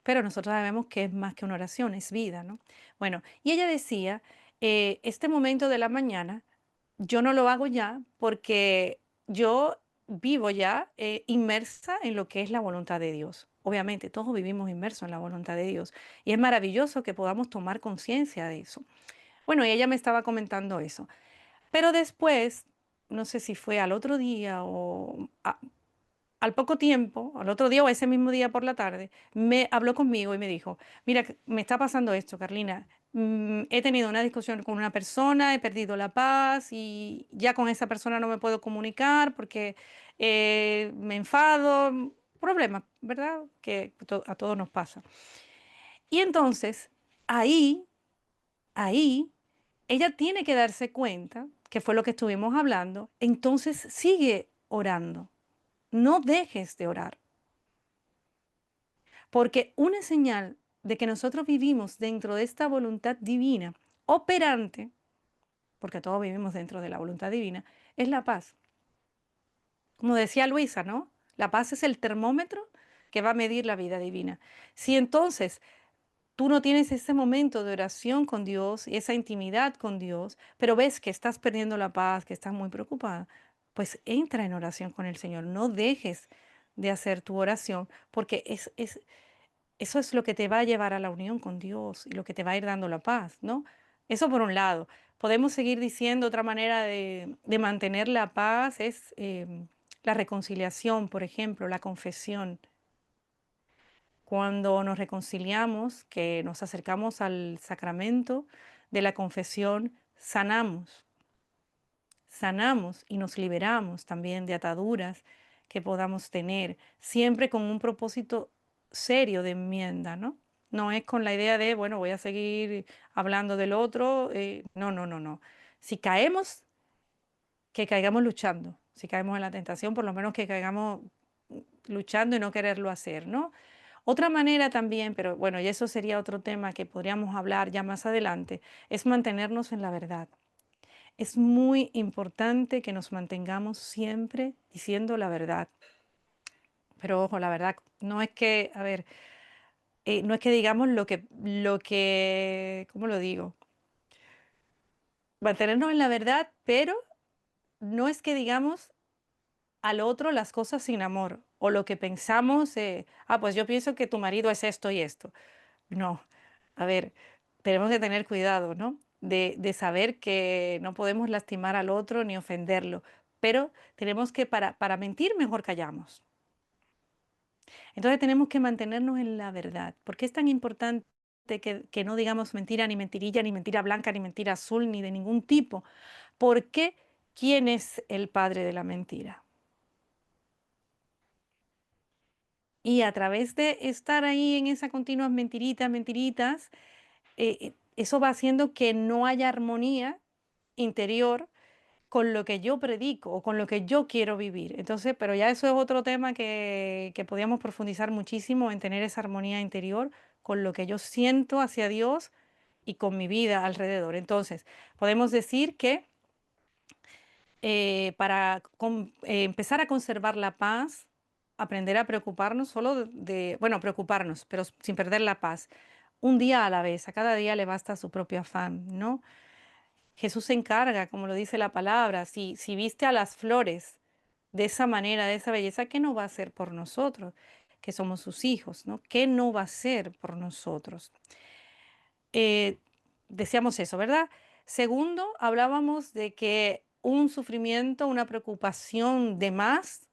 Speaker 2: Pero nosotros sabemos que es más que una oración, es vida, ¿no? Bueno, y ella decía, este momento de la mañana, yo no lo hago ya porque yo vivo ya inmersa en lo que es la voluntad de Dios. Obviamente, todos vivimos inmersos en la voluntad de Dios y es maravilloso que podamos tomar conciencia de eso. Bueno, y ella me estaba comentando eso. Pero después, no sé si fue al otro día o al poco tiempo, al otro día o ese mismo día por la tarde, me habló conmigo y me dijo, mira, me está pasando esto, Carlina. He tenido una discusión con una persona, he perdido la paz y ya con esa persona no me puedo comunicar porque me enfado, problemas, ¿verdad? Que a todos nos pasa. Y entonces, ahí, ahí, ella tiene que darse cuenta, que fue lo que estuvimos hablando, entonces sigue orando. No dejes de orar, porque una señal de que nosotros vivimos dentro de esta voluntad divina operante, porque todos vivimos dentro de la voluntad divina, es la paz. Como decía Luisa, ¿no? La paz es el termómetro que va a medir la vida divina. Si entonces tú no tienes ese momento de oración con Dios y esa intimidad con Dios, pero ves que estás perdiendo la paz, que estás muy preocupada, pues entra en oración con el Señor. No dejes de hacer tu oración, porque eso es lo que te va a llevar a la unión con Dios y lo que te va a ir dando la paz, ¿no? Eso por un lado. Podemos seguir diciendo otra manera de mantener la paz es la reconciliación, por ejemplo, la confesión. Cuando nos reconciliamos, que nos acercamos al sacramento de la confesión, sanamos y nos liberamos también de ataduras que podamos tener, siempre con un propósito serio de enmienda, ¿no? No es con la idea de, bueno, voy a seguir hablando del otro. No, no, no, no. Si caemos, que caigamos luchando. Si caemos en la tentación, por lo menos que caigamos luchando y no quererlo hacer, ¿no? Otra manera también, pero bueno, y eso sería otro tema que podríamos hablar ya más adelante, es mantenernos en la verdad. Es muy importante que nos mantengamos siempre diciendo la verdad. Pero ojo, la verdad no es que, a ver, no es que digamos ¿cómo lo digo? Mantenernos en la verdad, pero no es que digamos al otro las cosas sin amor o lo que pensamos, pues yo pienso que tu marido es esto y esto. No, a ver, tenemos que tener cuidado, ¿no? De saber que no podemos lastimar al otro ni ofenderlo, pero tenemos que, para mentir, mejor callamos. Entonces tenemos que mantenernos en la verdad. ¿Por qué es tan importante que no digamos mentira, ni mentirilla, ni mentira blanca, ni mentira azul, ni de ningún tipo? Porque ¿quién es el padre de la mentira? Y a través de estar ahí en esas continuas mentiritas, mentiritas, eso va haciendo que no haya armonía interior con lo que yo predico o con lo que yo quiero vivir. Entonces, pero ya eso es otro tema que podíamos profundizar muchísimo en tener esa armonía interior con lo que yo siento hacia Dios y con mi vida alrededor. Entonces, podemos decir que empezar a conservar la paz, aprender a preocuparnos solo bueno, preocuparnos, pero sin perder la paz. Un día a la vez, a cada día le basta su propio afán, ¿no? Jesús se encarga, como lo dice la palabra, si viste a las flores de esa manera, de esa belleza, ¿qué no va a hacer por nosotros, que somos sus hijos, ¿no? ¿Qué no va a hacer por nosotros? Eh, Decíamos eso, ¿verdad? Segundo, hablábamos de que un sufrimiento, una preocupación de más,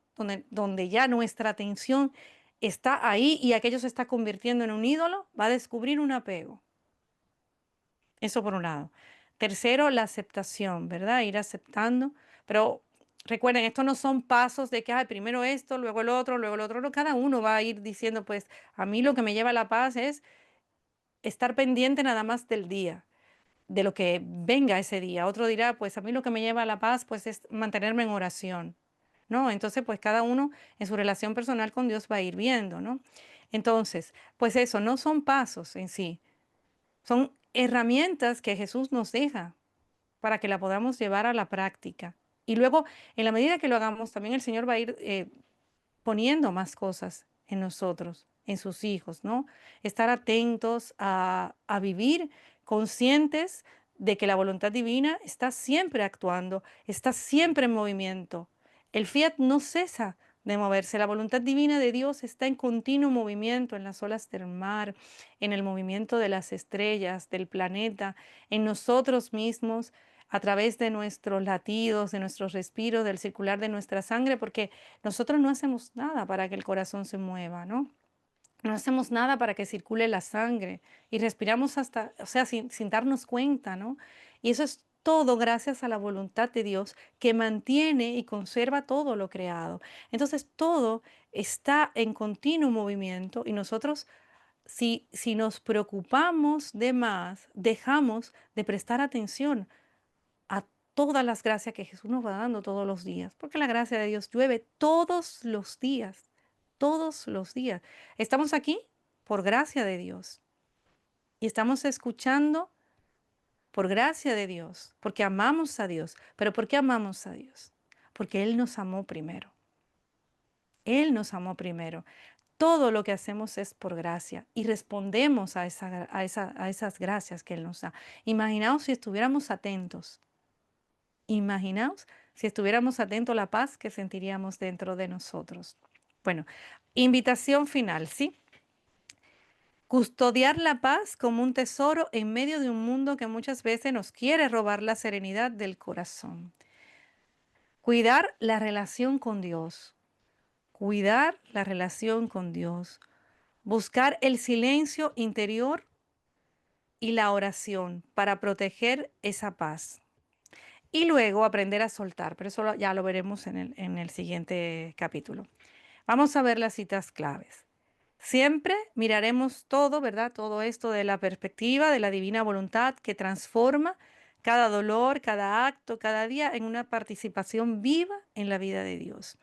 Speaker 2: donde ya nuestra atención está ahí y aquello se está convirtiendo en un ídolo, va a descubrir un apego. Eso por un lado. Tercero, la aceptación, ¿verdad? Ir aceptando. Pero recuerden, estos no son pasos de que primero esto, luego el otro, luego el otro. No, cada uno va a ir diciendo, pues a mí lo que me lleva a la paz es estar pendiente nada más del día, de lo que venga ese día. Otro dirá, pues a mí lo que me lleva a la paz, pues es mantenerme en oración, ¿no? Entonces, pues cada uno en su relación personal con Dios va a ir viendo, ¿no? Entonces, pues eso, no son pasos en sí, son herramientas que Jesús nos deja para que la podamos llevar a la práctica. Y luego, en la medida que lo hagamos, también el Señor va a ir poniendo más cosas en nosotros, en sus hijos, ¿no? Estar atentos a vivir conscientes de que la voluntad divina está siempre actuando, está siempre en movimiento. El fiat no cesa de moverse. La voluntad divina de Dios está en continuo movimiento en las olas del mar, en el movimiento de las estrellas, del planeta, en nosotros mismos, a través de nuestros latidos, de nuestros respiros, del circular de nuestra sangre, porque nosotros no hacemos nada para que el corazón se mueva, ¿no? No hacemos nada para que circule la sangre y respiramos hasta, o sea, sin darnos cuenta, ¿no? Y eso es todo gracias a la voluntad de Dios que mantiene y conserva todo lo creado. Entonces, todo está en continuo movimiento y nosotros, si nos preocupamos de más, dejamos de prestar atención a todas las gracias que Jesús nos va dando todos los días, porque la gracia de Dios llueve todos los días, todos los días. Estamos aquí por gracia de Dios. Y estamos escuchando por gracia de Dios, porque amamos a Dios. ¿Pero por qué amamos a Dios? Porque Él nos amó primero. Él nos amó primero. Todo lo que hacemos es por gracia y respondemos a esas gracias que Él nos da. Imaginaos si estuviéramos atentos. Imaginaos si estuviéramos atentos a la paz que sentiríamos dentro de nosotros. Bueno, invitación final, ¿sí? Custodiar la paz como un tesoro en medio de un mundo que muchas veces nos quiere robar la serenidad del corazón. Cuidar la relación con Dios. Cuidar la relación con Dios. Buscar el silencio interior y la oración para proteger esa paz. Y luego aprender a soltar, pero eso ya lo veremos en el siguiente capítulo. Vamos a ver las citas claves. Siempre miraremos todo, ¿verdad? Todo esto de la perspectiva de la divina voluntad que transforma cada dolor, cada acto, cada día en una participación viva en la vida de Dios.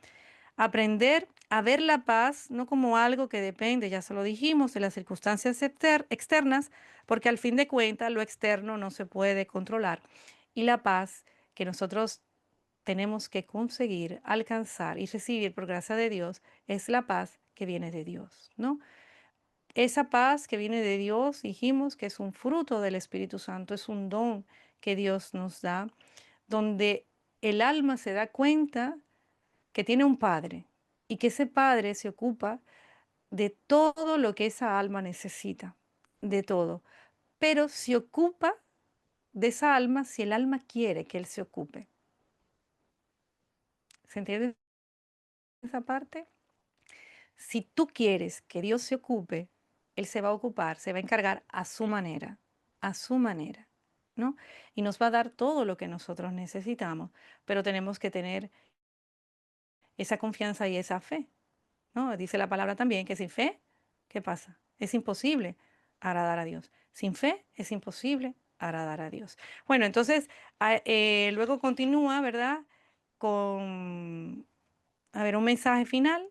Speaker 2: Aprender a ver la paz no como algo que depende, ya se lo dijimos, de las circunstancias externas, porque al fin de cuentas lo externo no se puede controlar. Y la paz que nosotros tenemos que conseguir, alcanzar y recibir por gracia de Dios es la paz que viene de Dios, ¿no? Esa paz que viene de Dios, dijimos que es un fruto del Espíritu Santo, es un don que Dios nos da, donde el alma se da cuenta que tiene un padre y que ese padre se ocupa de todo lo que esa alma necesita, de todo. Pero se ocupa de esa alma si el alma quiere que él se ocupe. ¿Se entiende esa parte? Si tú quieres que Dios se ocupe, Él se va a ocupar, se va a encargar a su manera, ¿no? Y nos va a dar todo lo que nosotros necesitamos, pero tenemos que tener esa confianza y esa fe, ¿no? Dice la palabra también que sin fe, ¿qué pasa? Es imposible agradar a Dios. Sin fe es imposible agradar a Dios. Bueno, entonces luego continúa, ¿verdad? Con, a ver, un mensaje final.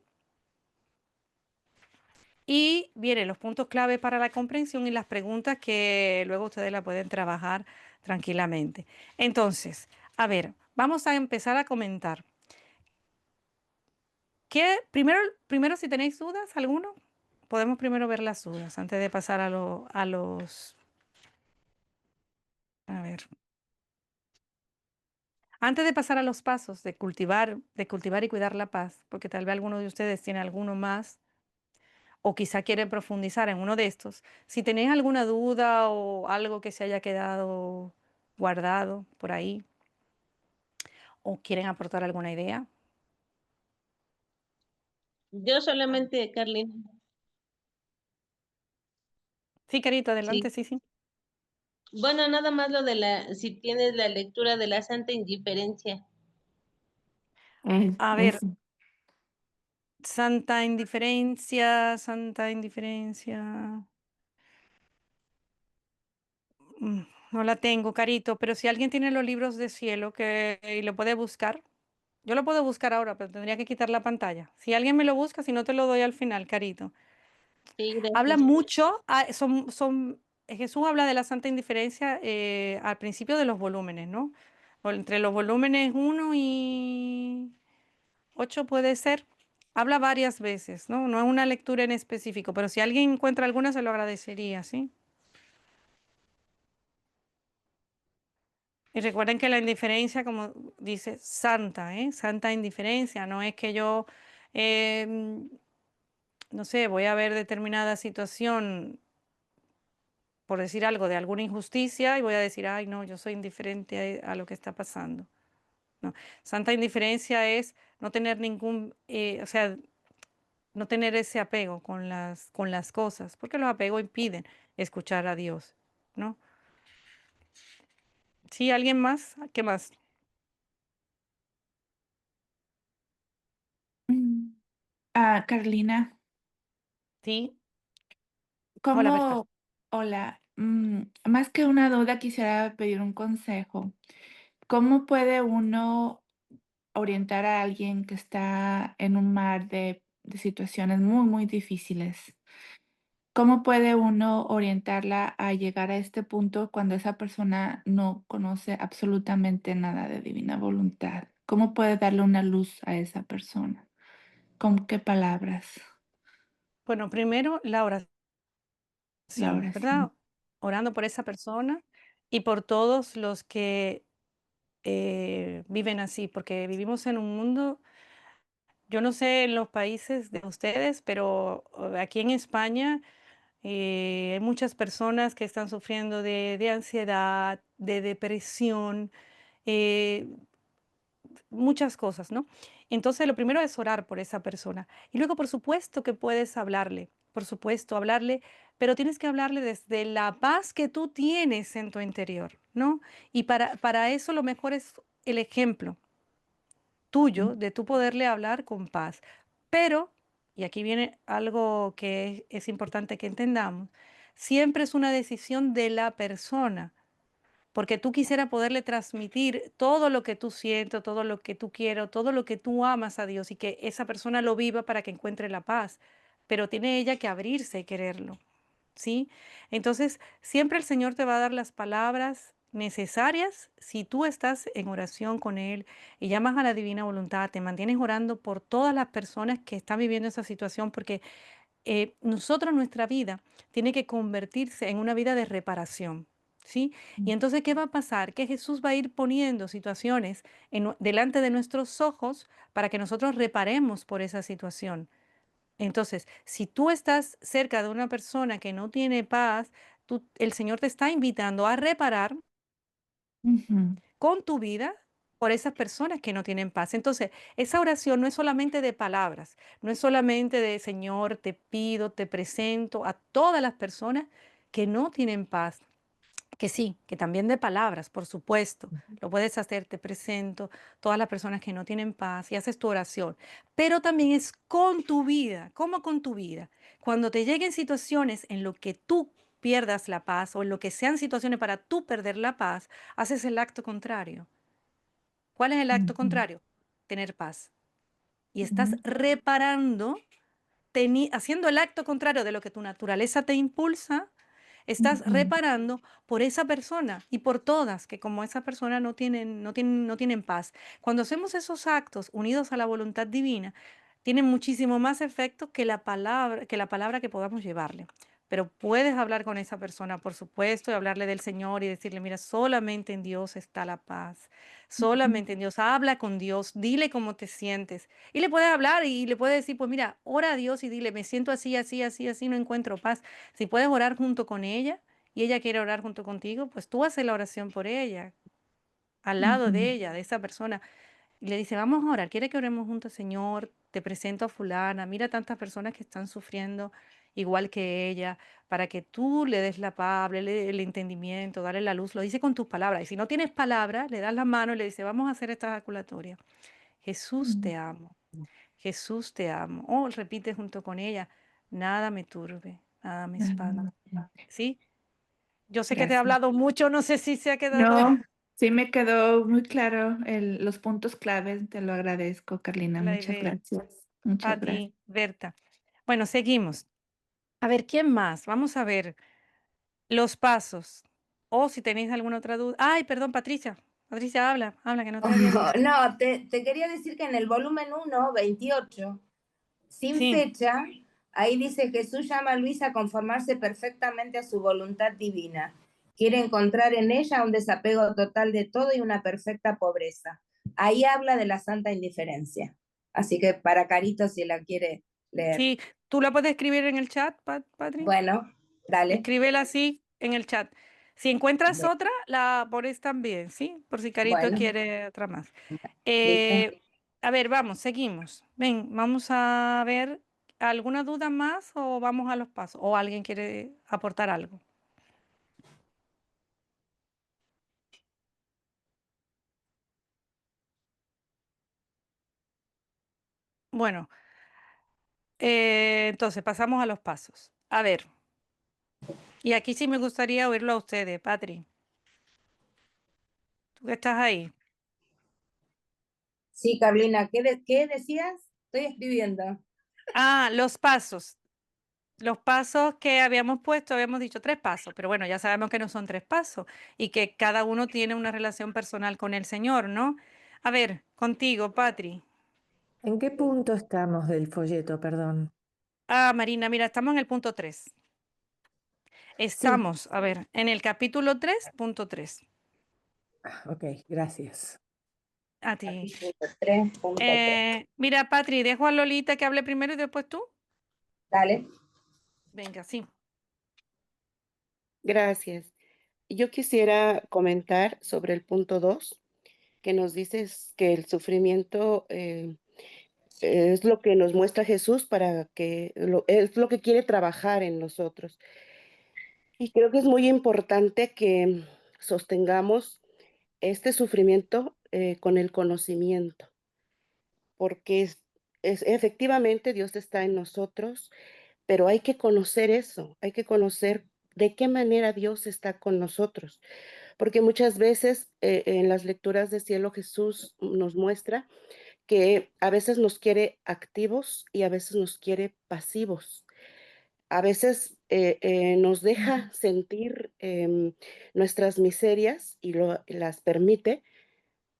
Speaker 2: Y vienen los puntos clave para la comprensión y las preguntas que luego ustedes la pueden trabajar tranquilamente. Entonces, a ver, vamos a empezar a comentar. Primero si tenéis dudas, ¿alguno? Podemos primero ver las dudas antes de pasar a los... A ver. Antes de pasar a los pasos de cultivar y cuidar la paz, porque tal vez alguno de ustedes tiene alguno más o quizá quiere profundizar en uno de estos, si tenéis alguna duda o algo que se haya quedado guardado por ahí o quieren aportar alguna idea.
Speaker 3: Yo solamente, Carlina,
Speaker 2: Sí, querido, adelante,
Speaker 3: sí.
Speaker 2: sí, sí.
Speaker 3: Bueno, nada más lo de si tienes la lectura de la Santa Indiferencia.
Speaker 2: A ver,
Speaker 4: Eso.
Speaker 2: Santa indiferencia. No la tengo, Carito, pero si alguien tiene los libros de cielo que y lo puede buscar, yo lo puedo buscar ahora, pero tendría que quitar la pantalla. Si alguien me lo busca, si no te lo doy al final, Carito.
Speaker 3: Sí,
Speaker 2: Habla
Speaker 3: gracias.
Speaker 2: mucho, Jesús habla de la santa indiferencia al principio de los volúmenes, ¿no? O entre los volúmenes 1 y 8 puede ser. Habla varias veces, ¿no? No es una lectura en específico, pero si alguien encuentra alguna, se lo agradecería, ¿sí? Y recuerden que la indiferencia, como dice, santa, ¿eh? Santa indiferencia, no es que yo, em, no sé, voy a ver determinada situación por decir algo, de alguna injusticia y voy a decir, ay, no, yo soy indiferente a lo que está pasando. No, santa indiferencia es no tener ningún, o sea, no tener ese apego con las cosas, porque los apegos impiden escuchar a Dios, ¿no? Sí, ¿alguien más? ¿Qué más?
Speaker 4: Mm, Carlina,
Speaker 2: Sí, hola, Berta.
Speaker 4: ¿cómo, hola, más que una duda quisiera pedir un consejo. ¿Cómo puede uno orientar a alguien que está en un mar de situaciones muy, muy difíciles? ¿Cómo puede uno orientarla a llegar a este punto cuando esa persona no conoce absolutamente nada de divina voluntad? ¿Cómo puede darle una luz a esa persona? ¿Con qué palabras?
Speaker 2: Bueno, primero la
Speaker 4: La
Speaker 2: oración, ¿verdad?
Speaker 4: oración.
Speaker 2: Orando por esa persona y por todos los que viven así, porque vivimos en un mundo, yo no sé en los países de ustedes, pero aquí en España hay muchas personas que están sufriendo de ansiedad, de depresión, eh, muchas cosas, ¿no? Entonces, lo primero es orar por esa persona. Y luego, por supuesto que puedes hablarle, por supuesto, hablarle, pero tienes que hablarle desde la paz que tú tienes en tu interior, ¿no? Y para eso lo mejor es el ejemplo tuyo de tú poderle hablar con paz. Pero, y aquí viene algo que es importante que entendamos, siempre es una decisión de la persona, porque tú quisieras poderle transmitir todo lo que tú sientes, todo lo que tú quieres, todo lo que tú amas a Dios y que esa persona lo viva para que encuentre la paz. Pero tiene ella que abrirse y quererlo. ¿Sí? Entonces, siempre el Señor te va a dar las palabras necesarias si tú estás en oración con Él y llamas a la divina voluntad, te mantienes orando por todas las personas que están viviendo esa situación, porque nosotros, nuestra vida, tiene que convertirse en una vida de reparación. ¿Sí? Y entonces, ¿qué va a pasar? Que Jesús va a ir poniendo situaciones delante de nuestros ojos para que nosotros reparemos por esa situación. Entonces, si tú estás cerca de una persona que no tiene paz, el Señor te está invitando a reparar
Speaker 4: Ujú,
Speaker 2: con tu vida por esas personas que no tienen paz. Entonces, esa oración no es solamente de palabras, no es solamente de Señor, te pido, te presento a todas las personas que no tienen paz. Que sí, que también de palabras, por supuesto. Lo puedes hacer, te presento, todas las personas que no tienen paz y haces tu oración. Pero también es con tu vida. ¿Cómo con tu vida? Cuando te lleguen situaciones en lo que tú pierdas la paz o en lo que sean situaciones para tú perder la paz, haces el acto contrario. ¿Cuál es el acto
Speaker 4: ujú,
Speaker 2: contrario? Tener paz. Y estás
Speaker 4: ujú,
Speaker 2: reparando, haciendo el acto contrario de lo que tu naturaleza te impulsa. Estás
Speaker 4: ujú,
Speaker 2: reparando por esa persona y por todas que como esa persona no tienen paz. Cuando hacemos esos actos unidos a la voluntad divina, tienen muchísimo más efecto que la palabra que podamos llevarle. Pero puedes hablar con esa persona, por supuesto, y hablarle del Señor y decirle, mira, solamente en Dios está la paz.
Speaker 4: ujú,
Speaker 2: Solamente en Dios. Habla con Dios, dile cómo te sientes. Y le puedes hablar y le puedes decir, pues mira, ora a Dios y dile, me siento así, así, así, así, no encuentro paz. Si puedes orar junto con ella y ella quiere orar junto contigo, pues tú haces la oración por ella, al lado de
Speaker 4: ujú,
Speaker 2: ella, de esa persona. Y le dice, vamos a orar, ¿quiere que oremos juntos, Señor? Te presento a fulana, mira tantas personas que están sufriendo igual que ella, para que tú le des la paz, el entendimiento, darle la luz, lo dice con tus palabras. Y si no tienes palabras, le das la mano y le dice, vamos a hacer esta ejaculatoria. Jesús
Speaker 4: ujú.
Speaker 2: te amo, Jesús te amo. O repite junto con ella, nada me turbe, nada me espante. ¿Sí? Yo sé que te he
Speaker 4: Gracias.
Speaker 2: hablado mucho, no sé si se ha quedado
Speaker 4: No, sí me quedó muy claro los puntos claves. Te lo agradezco, Carlina.
Speaker 2: la
Speaker 4: Muchas
Speaker 2: idea.
Speaker 4: gracias. Muchas
Speaker 2: A
Speaker 4: gracias.
Speaker 2: ti, Berta. Bueno, seguimos. A ver, ¿quién más? Vamos a ver los pasos. O si tenéis alguna otra duda. Ay, perdón, Patricia. Patricia, habla, habla, que no te había visto.
Speaker 5: No, te quería decir que en el volumen 1, 28, sin
Speaker 2: Sí,
Speaker 5: fecha, ahí dice Jesús llama a Luisa a conformarse perfectamente a su voluntad divina. Quiere encontrar en ella un desapego total de todo y una perfecta pobreza. Ahí habla de la santa indiferencia. Así que para Carito, si la quiere leer.
Speaker 2: sí. ¿Tú la puedes escribir en el chat, Patri?
Speaker 5: Bueno, dale.
Speaker 2: Escríbela así en el chat. Si encuentras otra, la pones también, ¿sí? Por si Carito
Speaker 5: Bueno,
Speaker 2: quiere otra más.
Speaker 5: listo.
Speaker 2: A ver, vamos, seguimos. Ven, vamos a ver alguna duda más o vamos a los pasos. ¿O alguien quiere aportar algo? Bueno, entonces pasamos a los pasos. A ver, y aquí sí me gustaría oírlo a ustedes, Patri. ¿Tú que estás ahí?
Speaker 5: Sí, Carlina, ¿qué decías? Estoy escribiendo.
Speaker 2: Ah, los pasos. los pasos que habíamos puesto, habíamos dicho 3 pasos, pero bueno, ya sabemos que no son 3 pasos y que cada uno tiene una relación personal con el Señor, ¿no? A ver, contigo, Patri.
Speaker 6: ¿En qué punto estamos del folleto, perdón?
Speaker 2: Ah, Marina, mira, estamos en el punto 3.
Speaker 6: Sí,
Speaker 2: Estamos, a ver, en el capítulo 3.3.
Speaker 6: ok, gracias.
Speaker 2: A ti.
Speaker 5: Capítulo 3.3.
Speaker 2: Mira, Patri, dejo a Lolita que hable primero y después tú.
Speaker 5: Dale.
Speaker 2: Venga, sí.
Speaker 7: Gracias. Yo quisiera comentar sobre el punto 2, que nos dices que el sufrimiento es lo que nos muestra Jesús para que es lo que quiere trabajar en nosotros. Y creo que es muy importante que sostengamos este sufrimiento con el conocimiento, porque efectivamente Dios está en nosotros, pero hay que conocer eso, hay que conocer de qué manera Dios está con nosotros. Porque muchas veces en las lecturas de cielo Jesús nos muestra que a veces nos quiere activos y a veces nos quiere pasivos. A veces nos deja sentir nuestras miserias y las permite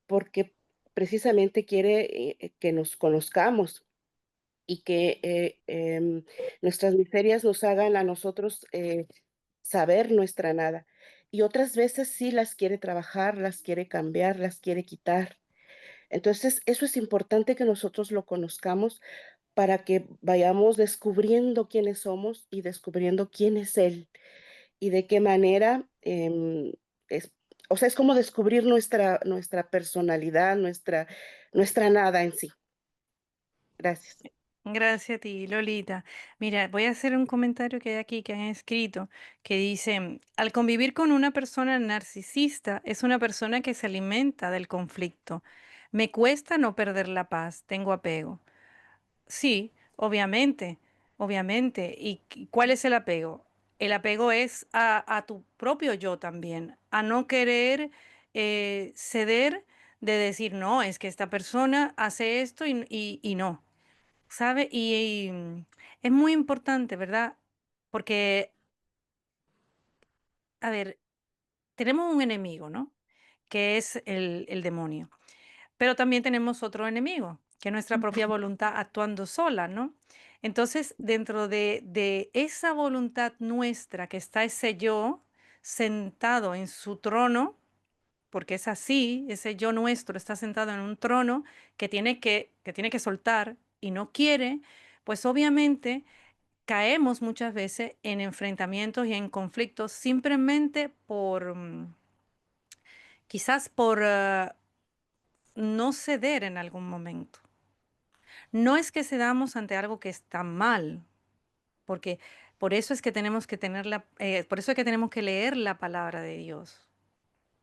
Speaker 7: porque precisamente quiere que nos conozcamos y que nuestras miserias nos hagan a nosotros saber nuestra nada. Y otras veces sí las quiere trabajar, las quiere cambiar, las quiere quitar. Entonces, eso es importante que nosotros lo conozcamos para que vayamos descubriendo quiénes somos y descubriendo quién es Él y de qué manera es, o sea, es como descubrir nuestra personalidad, nuestra nada en sí. Gracias.
Speaker 2: Gracias a ti, Lolita. Mira, voy a hacer un comentario que hay aquí que han escrito que dice, al convivir con una persona narcisista, es una persona que se alimenta del conflicto. Me cuesta no perder la paz, tengo apego. Sí, obviamente, obviamente. ¿Y cuál es el apego? El apego es a tu propio yo también, a no querer ceder de decir, no, es que esta persona hace esto y no. ¿Sabe? Es muy importante, ¿verdad? Porque, a ver, tenemos un enemigo, ¿no? Que es el demonio. Pero también tenemos otro enemigo, que es nuestra propia voluntad actuando sola, ¿no? Entonces, dentro de esa voluntad nuestra, que está ese yo sentado en su trono, porque es así, ese yo nuestro está sentado en un trono que tiene que soltar y no quiere, pues obviamente caemos muchas veces en enfrentamientos y en conflictos simplemente por, quizás por no ceder en algún momento. No es que cedamos ante algo que está mal, porque por eso es que tenemos que por eso es que tenemos que leer la palabra de Dios.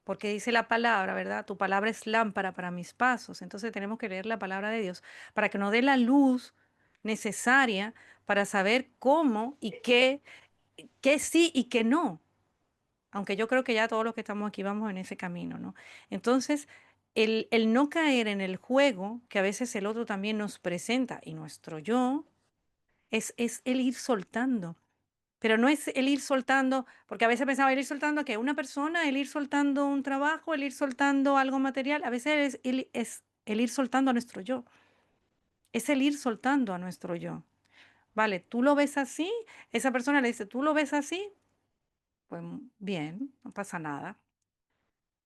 Speaker 2: Porque dice la palabra, ¿verdad? Tu palabra es lámpara para mis pasos. Entonces tenemos que leer la palabra de Dios para que nos dé la luz necesaria para saber cómo y qué sí y qué no. Aunque yo creo que ya todos los que estamos aquí vamos en ese camino, ¿no? Entonces, el no caer en el juego que a veces el otro también nos presenta y nuestro yo, es el ir soltando. Pero no es el ir soltando, porque a veces pensaba el ir soltando que una persona, el ir soltando un trabajo, el ir soltando algo material, a veces es el ir soltando a nuestro yo. Es el ir soltando a nuestro yo. Vale, tú lo ves así, esa persona le dice, ¿tú lo ves así? Pues bien, no pasa nada.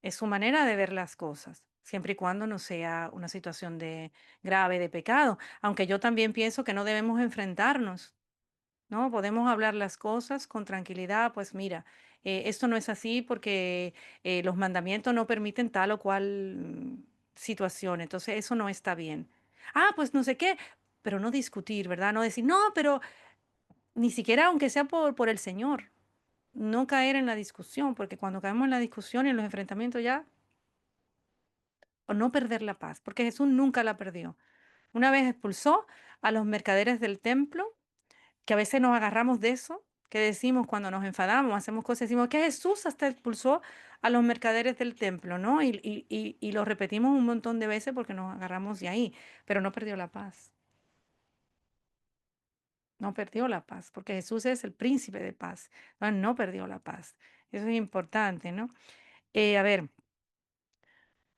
Speaker 2: Es su manera de ver las cosas, siempre y cuando no sea una situación de grave de pecado. Aunque yo también pienso que no debemos enfrentarnos, ¿no? Podemos hablar las cosas con tranquilidad, pues mira, esto no es así porque los mandamientos no permiten tal o cual situación, entonces eso no está bien. Ah, pues no sé qué, pero no discutir, ¿verdad? No decir, no, pero ni siquiera aunque sea por el Señor, no caer en la discusión, porque cuando caemos en la discusión y en los enfrentamientos ya o no perder la paz, porque Jesús nunca la perdió. Una vez expulsó a los mercaderes del templo, que a veces nos agarramos de eso, que decimos cuando nos enfadamos, hacemos cosas, decimos que Jesús hasta expulsó a los mercaderes del templo, ¿no? Y lo repetimos un montón de veces porque nos agarramos de ahí, pero no perdió la paz. No perdió la paz, porque Jesús es el príncipe de paz. No perdió la paz. Eso es importante, ¿no? A ver,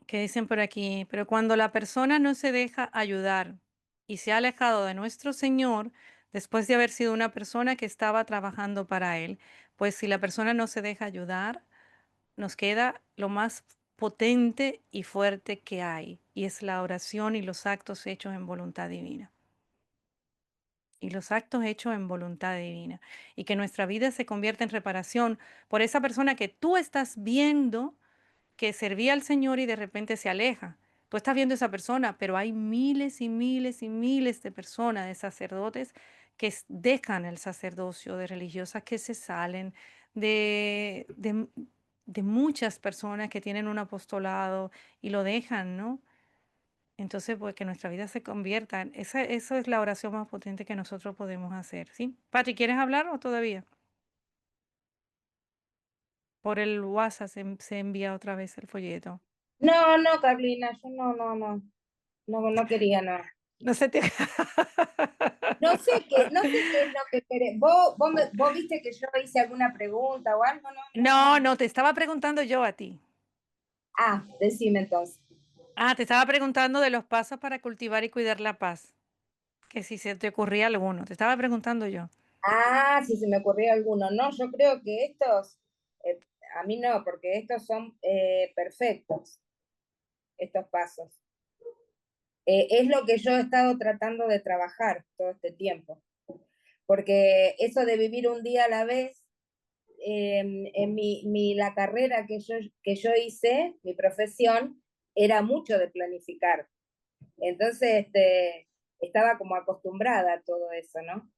Speaker 2: ¿qué dicen por aquí? Pero cuando la persona no se deja ayudar y se ha alejado de nuestro Señor, después de haber sido una persona que estaba trabajando para Él, pues si la persona no se deja ayudar, nos queda lo más potente y fuerte que hay, y es la oración y los actos hechos en voluntad divina. Y los actos hechos en voluntad divina. Y que nuestra vida se convierta en reparación por esa persona que tú estás viendo que servía al Señor y de repente se aleja. Tú estás viendo a esa persona, pero hay miles y miles y miles de personas, de sacerdotes, que dejan el sacerdocio, de religiosas que se salen, de muchas personas que tienen un apostolado y lo dejan, ¿no? Entonces, pues que nuestra vida se convierta. Eso es la oración más potente que nosotros podemos hacer, ¿sí? Patri, ¿quieres hablar o todavía? Por el WhatsApp se envía otra vez el folleto.
Speaker 5: No, no, Carlina, yo no quería nada.
Speaker 2: No se te...
Speaker 5: No sé qué es lo que querés. ¿Vos viste que yo hice alguna pregunta o algo?
Speaker 2: No, te estaba preguntando yo a ti.
Speaker 5: Ah, decime entonces.
Speaker 2: Te estaba preguntando de los pasos para cultivar y cuidar la paz. Que si se te ocurría alguno. Te estaba preguntando yo.
Speaker 5: Ah, si se me ocurrió alguno. No, yo creo que estos, a mí no, porque estos son perfectos, estos pasos. Es lo que yo he estado tratando de trabajar todo este tiempo. Porque eso de vivir un día a la vez, en la carrera que yo hice, mi profesión, era mucho de planificar. Entonces, estaba como acostumbrada a todo eso, ¿no?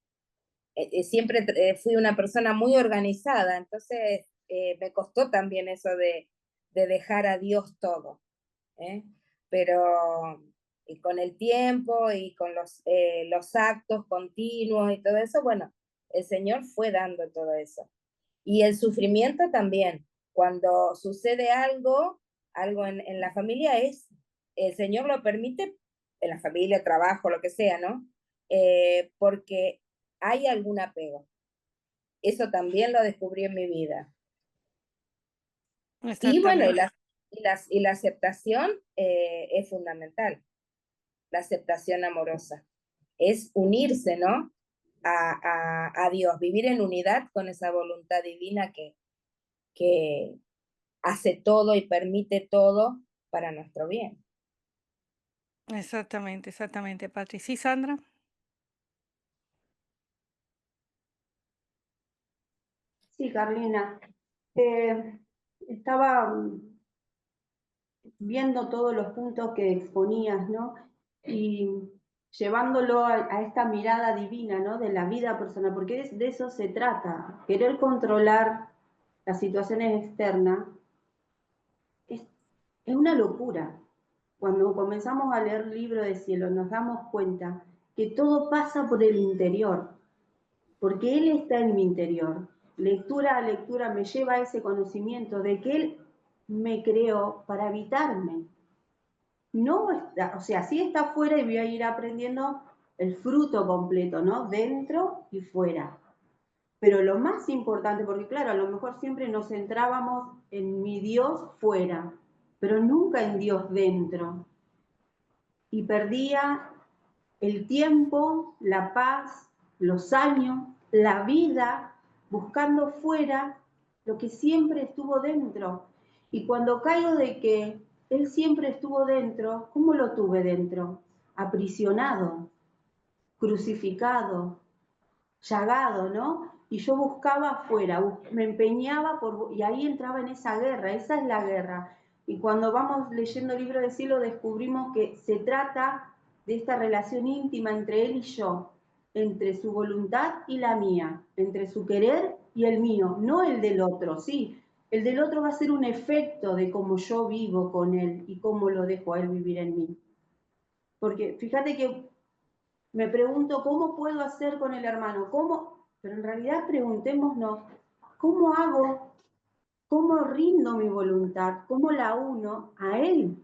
Speaker 5: Siempre fui una persona muy organizada, entonces me costó también eso de dejar a Dios todo, ¿eh? Pero y con el tiempo y con los actos continuos y todo eso, bueno, el Señor fue dando todo eso. Y el sufrimiento también. Cuando sucede algo en la familia, el Señor lo permite, en la familia, trabajo, lo que sea, ¿no? Porque hay algún apego. Eso también lo descubrí en mi vida. Y bueno, y la aceptación es fundamental, la aceptación amorosa. Es unirse, ¿no? A Dios, vivir en unidad con esa voluntad divina que hace todo y permite todo para nuestro bien.
Speaker 2: Exactamente, Patri. ¿Sí, Sandra?
Speaker 1: Sí, Carlina. Estaba viendo todos los puntos que exponías, ¿no? Y llevándolo a esta mirada divina, ¿no? De la vida personal, porque de eso se trata. Querer controlar las situaciones externas es una locura. Cuando comenzamos a leer Libro de Cielo nos damos cuenta que todo pasa por el interior, porque Él está en mi interior. Lectura a lectura me lleva a ese conocimiento de que Él me creó para habitarme. No está, o sea, sí está afuera y voy a ir aprendiendo el fruto completo, ¿no? Dentro y fuera. Pero lo más importante, porque claro, a lo mejor siempre nos centrábamos en mi Dios fuera, pero nunca en Dios dentro. Y perdía el tiempo, la paz, los años, la vida, buscando fuera lo que siempre estuvo dentro. Y cuando caigo de que Él siempre estuvo dentro, ¿cómo lo tuve dentro? Aprisionado, crucificado, llagado, ¿no? Y yo buscaba afuera, me empeñaba y ahí entraba en esa guerra, esa es la guerra. Y cuando vamos leyendo el Libro de Cielo descubrimos que se trata de esta relación íntima entre Él y yo, entre su voluntad y la mía, entre su querer y el mío, no el del otro, sí. El del otro va a ser un efecto de cómo yo vivo con Él y cómo lo dejo a Él vivir en mí. Porque fíjate que me pregunto, ¿cómo puedo hacer con el hermano? ¿Cómo? Pero en realidad preguntémonos, ¿cómo hago? ¿Cómo rindo mi voluntad? ¿Cómo la uno a Él?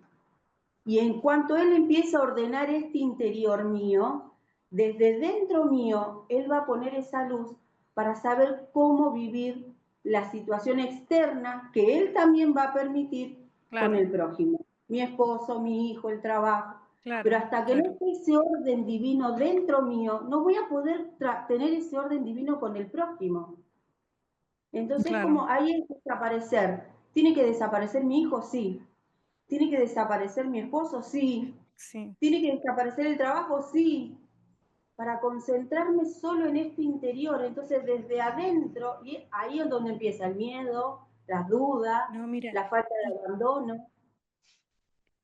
Speaker 1: Y en cuanto Él empieza a ordenar este interior mío, desde dentro mío, Él va a poner esa luz para saber cómo vivir la situación externa que Él también va a permitir con
Speaker 2: Claro,
Speaker 1: el prójimo. Mi esposo, mi hijo, el trabajo. Pero
Speaker 2: claro,
Speaker 1: hasta que no
Speaker 2: claro,
Speaker 1: esté ese orden divino dentro mío, no voy a poder tener ese orden divino con el prójimo. Entonces,
Speaker 2: claro,
Speaker 1: como ahí es desaparecer. ¿Tiene que desaparecer mi hijo? Sí. ¿Tiene que desaparecer mi esposo? Sí.
Speaker 2: sí.
Speaker 1: ¿Tiene que desaparecer el trabajo? Sí. Para concentrarme solo en este interior. Entonces, desde adentro, y ahí es donde empieza el miedo, las dudas,
Speaker 2: No, mira,
Speaker 1: la falta de
Speaker 2: y,
Speaker 1: abandono.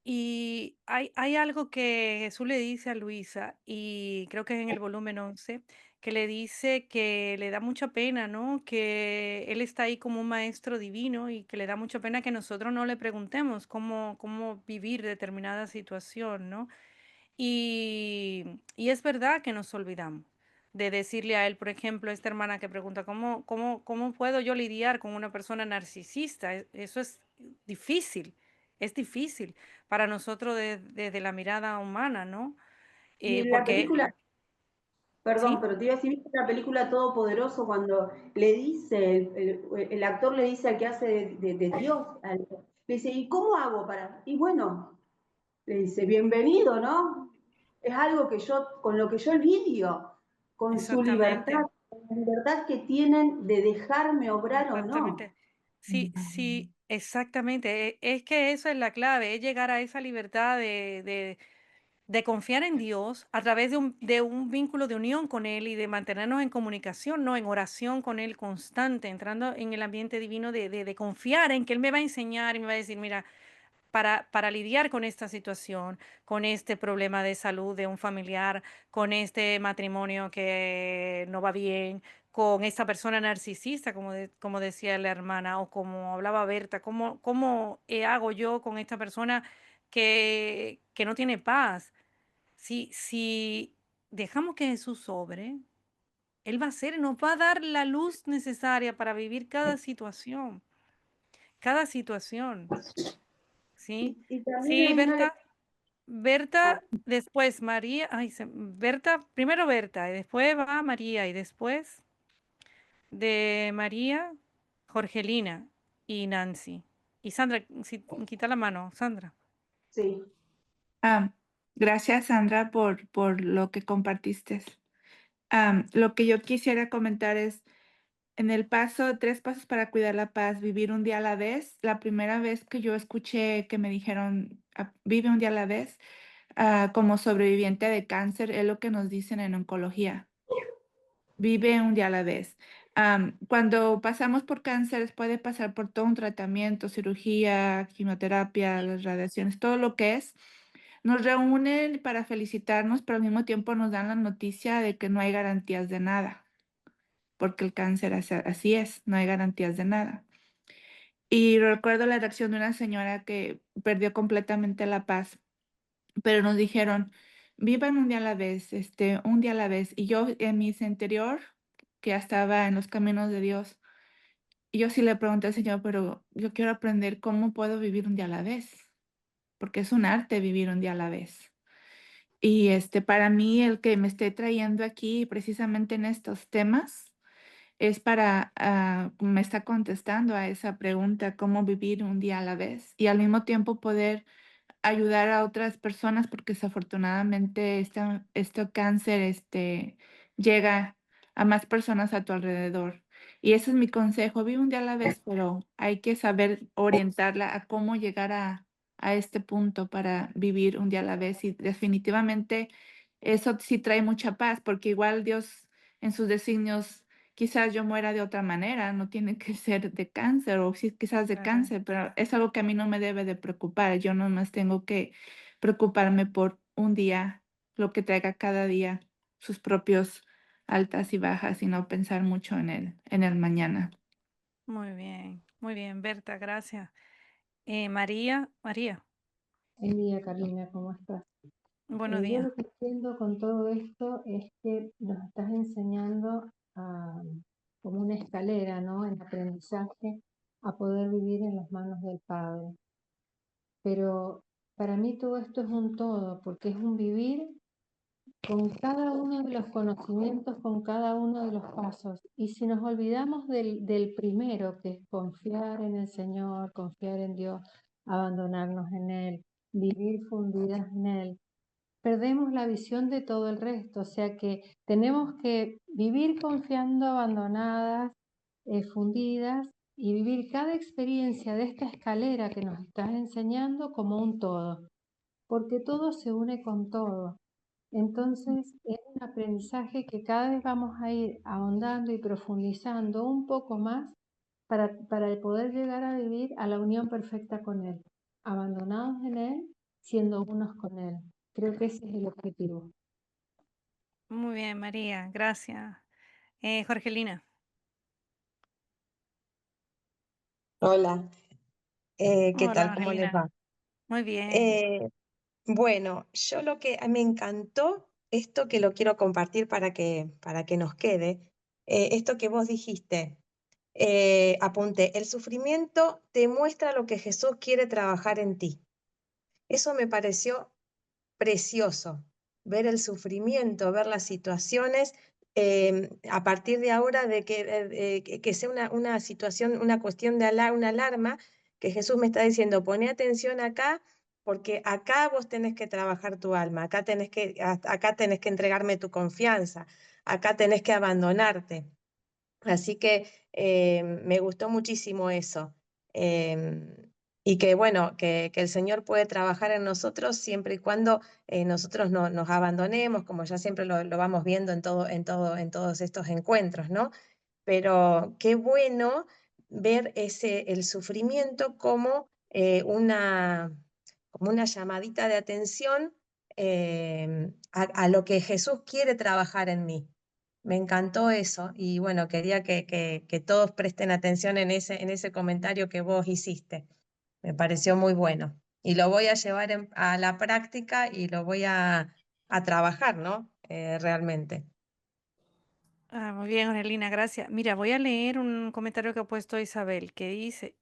Speaker 2: y hay algo que Jesús le dice a Luisa, y creo que es en el volumen 11, que le dice que le da mucha pena, ¿no? Que Él está ahí como un maestro divino y que le da mucha pena que nosotros no le preguntemos cómo vivir determinada situación, ¿no? Y es verdad que nos olvidamos de decirle a él, por ejemplo, esta hermana que pregunta, ¿cómo puedo yo lidiar con una persona narcisista? Eso es difícil para nosotros desde la mirada humana, ¿no?
Speaker 1: Y en la
Speaker 2: Porque,
Speaker 1: película, perdón,
Speaker 2: ¿sí?
Speaker 1: pero te iba a decir, ¿viste la película Todopoderoso cuando le dice, el actor le dice al que hace de Dios, le dice, ¿y cómo hago para? Y bueno, le dice, bienvenido, ¿no? Es algo que yo, con lo que yo lidio, con su libertad,
Speaker 2: Exactamente,
Speaker 1: con la libertad que tienen de dejarme obrar o no.
Speaker 2: exactamente. Sí, sí, exactamente. Es que eso es la clave, es llegar a esa libertad de confiar en Dios a través de un vínculo de unión con Él y de mantenernos en comunicación, ¿no? En oración con Él constante, entrando en el ambiente divino de confiar en que Él me va a enseñar y me va a decir, mira, para lidiar con esta situación, con este problema de salud de un familiar, con este matrimonio que no va bien, con esta persona narcisista, como decía la hermana, o como hablaba Berta, ¿cómo hago yo con esta persona que no tiene paz? Si dejamos que Jesús sobre, Él va a hacer, nos va a dar la luz necesaria para vivir cada situación, ¿sí?
Speaker 1: Y también
Speaker 2: Sí,
Speaker 1: hay una...
Speaker 2: Berta, después María, ay, Berta, primero Berta, y después va María, y después de María, Jorgelina y Nancy. Y Sandra, si, quita la mano, Sandra.
Speaker 1: Sí.
Speaker 4: Gracias, Sandra, por lo que compartiste. Lo que yo quisiera comentar es, en el paso, 3 pasos para cuidar la paz, vivir un día a la vez. La primera vez que yo escuché que me dijeron, vive un día a la vez, como sobreviviente de cáncer, es lo que nos dicen en oncología. Vive un día a la vez. Cuando pasamos por cáncer, puede pasar por todo un tratamiento, cirugía, quimioterapia, las radiaciones, todo lo que es. Nos reúnen para felicitarnos, pero al mismo tiempo nos dan la noticia de que no hay garantías de nada, porque el cáncer así es, no hay garantías de nada. Y recuerdo la reacción de una señora que perdió completamente la paz, pero nos dijeron, vivan un día a la vez, un día a la vez. Y yo en mi interior, que ya estaba en los caminos de Dios, y yo sí le pregunté al Señor, pero yo quiero aprender cómo puedo vivir un día a la vez, porque es un arte vivir un día a la vez. Y para mí el que me esté trayendo aquí precisamente en estos temas es para, me está contestando a esa pregunta, cómo vivir un día a la vez y al mismo tiempo poder ayudar a otras personas porque desafortunadamente este cáncer llega a más personas a tu alrededor. Y ese es mi consejo, vive un día a la vez, pero hay que saber orientarla a cómo llegar a este punto para vivir un día a la vez. Y definitivamente eso sí trae mucha paz, porque igual Dios en sus designios, quizás yo muera de otra manera, no tiene que ser de cáncer o sí, quizás de
Speaker 2: Claro.
Speaker 4: cáncer, pero es algo que a mí no me debe de preocupar. Yo nomás tengo que preocuparme por un día, lo que traiga cada día, sus propios altas y bajas y no pensar mucho en el mañana.
Speaker 2: Muy bien, Berta, gracias. María,
Speaker 8: Buen día, Carolina, ¿cómo estás?
Speaker 2: buenos
Speaker 8: Yo
Speaker 2: días.
Speaker 8: lo que entiendo con todo esto es que nos estás enseñando como una escalera, ¿no? En aprendizaje a poder vivir en las manos del Padre. Pero para mí todo esto es un todo, porque es un vivir con cada uno de los conocimientos, con cada uno de los pasos. Y si nos olvidamos del primero, que es confiar en el Señor, confiar en Dios, abandonarnos en Él, vivir fundidas en Él, perdemos la visión de todo el resto. O sea que tenemos que vivir confiando, abandonadas, fundidas, y vivir cada experiencia de esta escalera que nos estás enseñando como un todo, porque todo se une con todo. Entonces es un aprendizaje que cada vez vamos a ir ahondando y profundizando un poco más para poder llegar a vivir a la unión perfecta con Él, abandonados en Él, siendo unos con Él. Creo que ese es el objetivo.
Speaker 2: Muy bien, María, gracias. Jorgelina.
Speaker 9: Hola, ¿qué
Speaker 2: Hola,
Speaker 9: tal? ¿Cómo les
Speaker 2: Jorgelina.
Speaker 9: va?
Speaker 2: Muy bien.
Speaker 9: Bueno, yo lo que a mí me encantó, esto que lo quiero compartir para que nos quede, esto que vos dijiste, apunté, el sufrimiento te muestra lo que Jesús quiere trabajar en ti. Eso me pareció precioso, ver el sufrimiento, ver las situaciones, a partir de ahora de que sea una situación, una cuestión de una alarma, que Jesús me está diciendo, poné atención acá, porque acá vos tenés que trabajar tu alma, acá acá tenés que entregarme tu confianza, acá tenés que abandonarte. Así que me gustó muchísimo eso. Y que bueno, que el Señor puede trabajar en nosotros siempre y cuando nosotros no nos abandonemos, como ya siempre lo vamos viendo en todos estos encuentros, ¿no? Pero qué bueno ver el sufrimiento como una llamadita de atención a lo que Jesús quiere trabajar en mí. Me encantó eso y bueno, quería que todos presten atención en ese comentario que vos hiciste. Me pareció muy bueno. Y lo voy a llevar a la práctica y lo voy a trabajar, ¿no? Realmente.
Speaker 2: Muy bien, Jorgelina, gracias. Mira, voy a leer un comentario que ha puesto Isabel, que dice,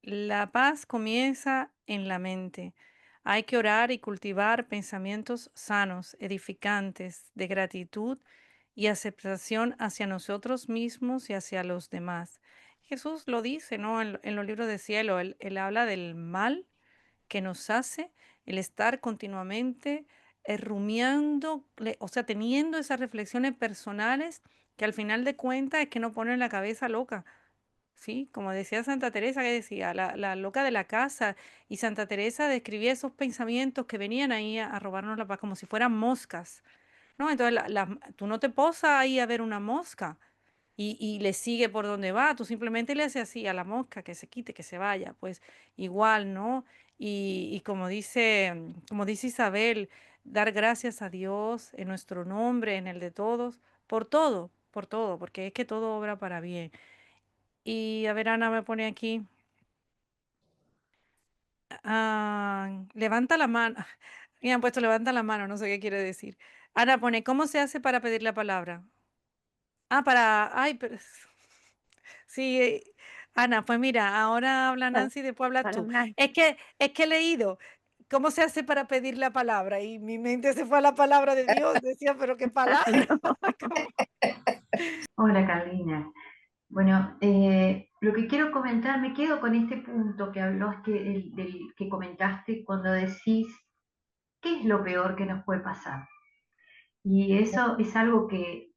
Speaker 2: la paz comienza en la mente. Hay que orar y cultivar pensamientos sanos, edificantes, de gratitud y aceptación hacia nosotros mismos y hacia los demás. Jesús lo dice, ¿no? En los libros de cielo, él habla del mal que nos hace el estar continuamente rumiando, o sea, teniendo esas reflexiones personales que al final de cuentas es que nos ponen la cabeza loca. Sí, como decía Santa Teresa, que decía, la loca de la casa, y Santa Teresa describía esos pensamientos que venían ahí a robarnos la paz como si fueran moscas, ¿no? Entonces, tú no te posas ahí a ver una mosca y le sigue por donde va, tú simplemente le haces así a la mosca, que se quite, que se vaya, pues igual, ¿no? Y como dice Isabel, dar gracias a Dios en nuestro nombre, en el de todos, por todo, porque es que todo obra para bien. Y a ver, Ana me pone aquí, levanta la mano, me han puesto levanta la mano, no sé qué quiere decir. Ana pone, ¿cómo se hace para pedir la palabra? Ay, pero... Sí, Ana, pues mira, ahora habla
Speaker 1: Para,
Speaker 2: Nancy y después hablas
Speaker 1: para
Speaker 2: tú.
Speaker 1: nada.
Speaker 2: Es que he leído cómo se hace para pedir la palabra y mi mente se fue a la palabra de Dios. Decía, pero qué palabra. ¿Cómo?
Speaker 10: Hola Carolina. Bueno, lo que quiero comentar, me quedo con este punto que habló, del que comentaste cuando decís, ¿qué es lo peor que nos puede pasar? Y eso es algo que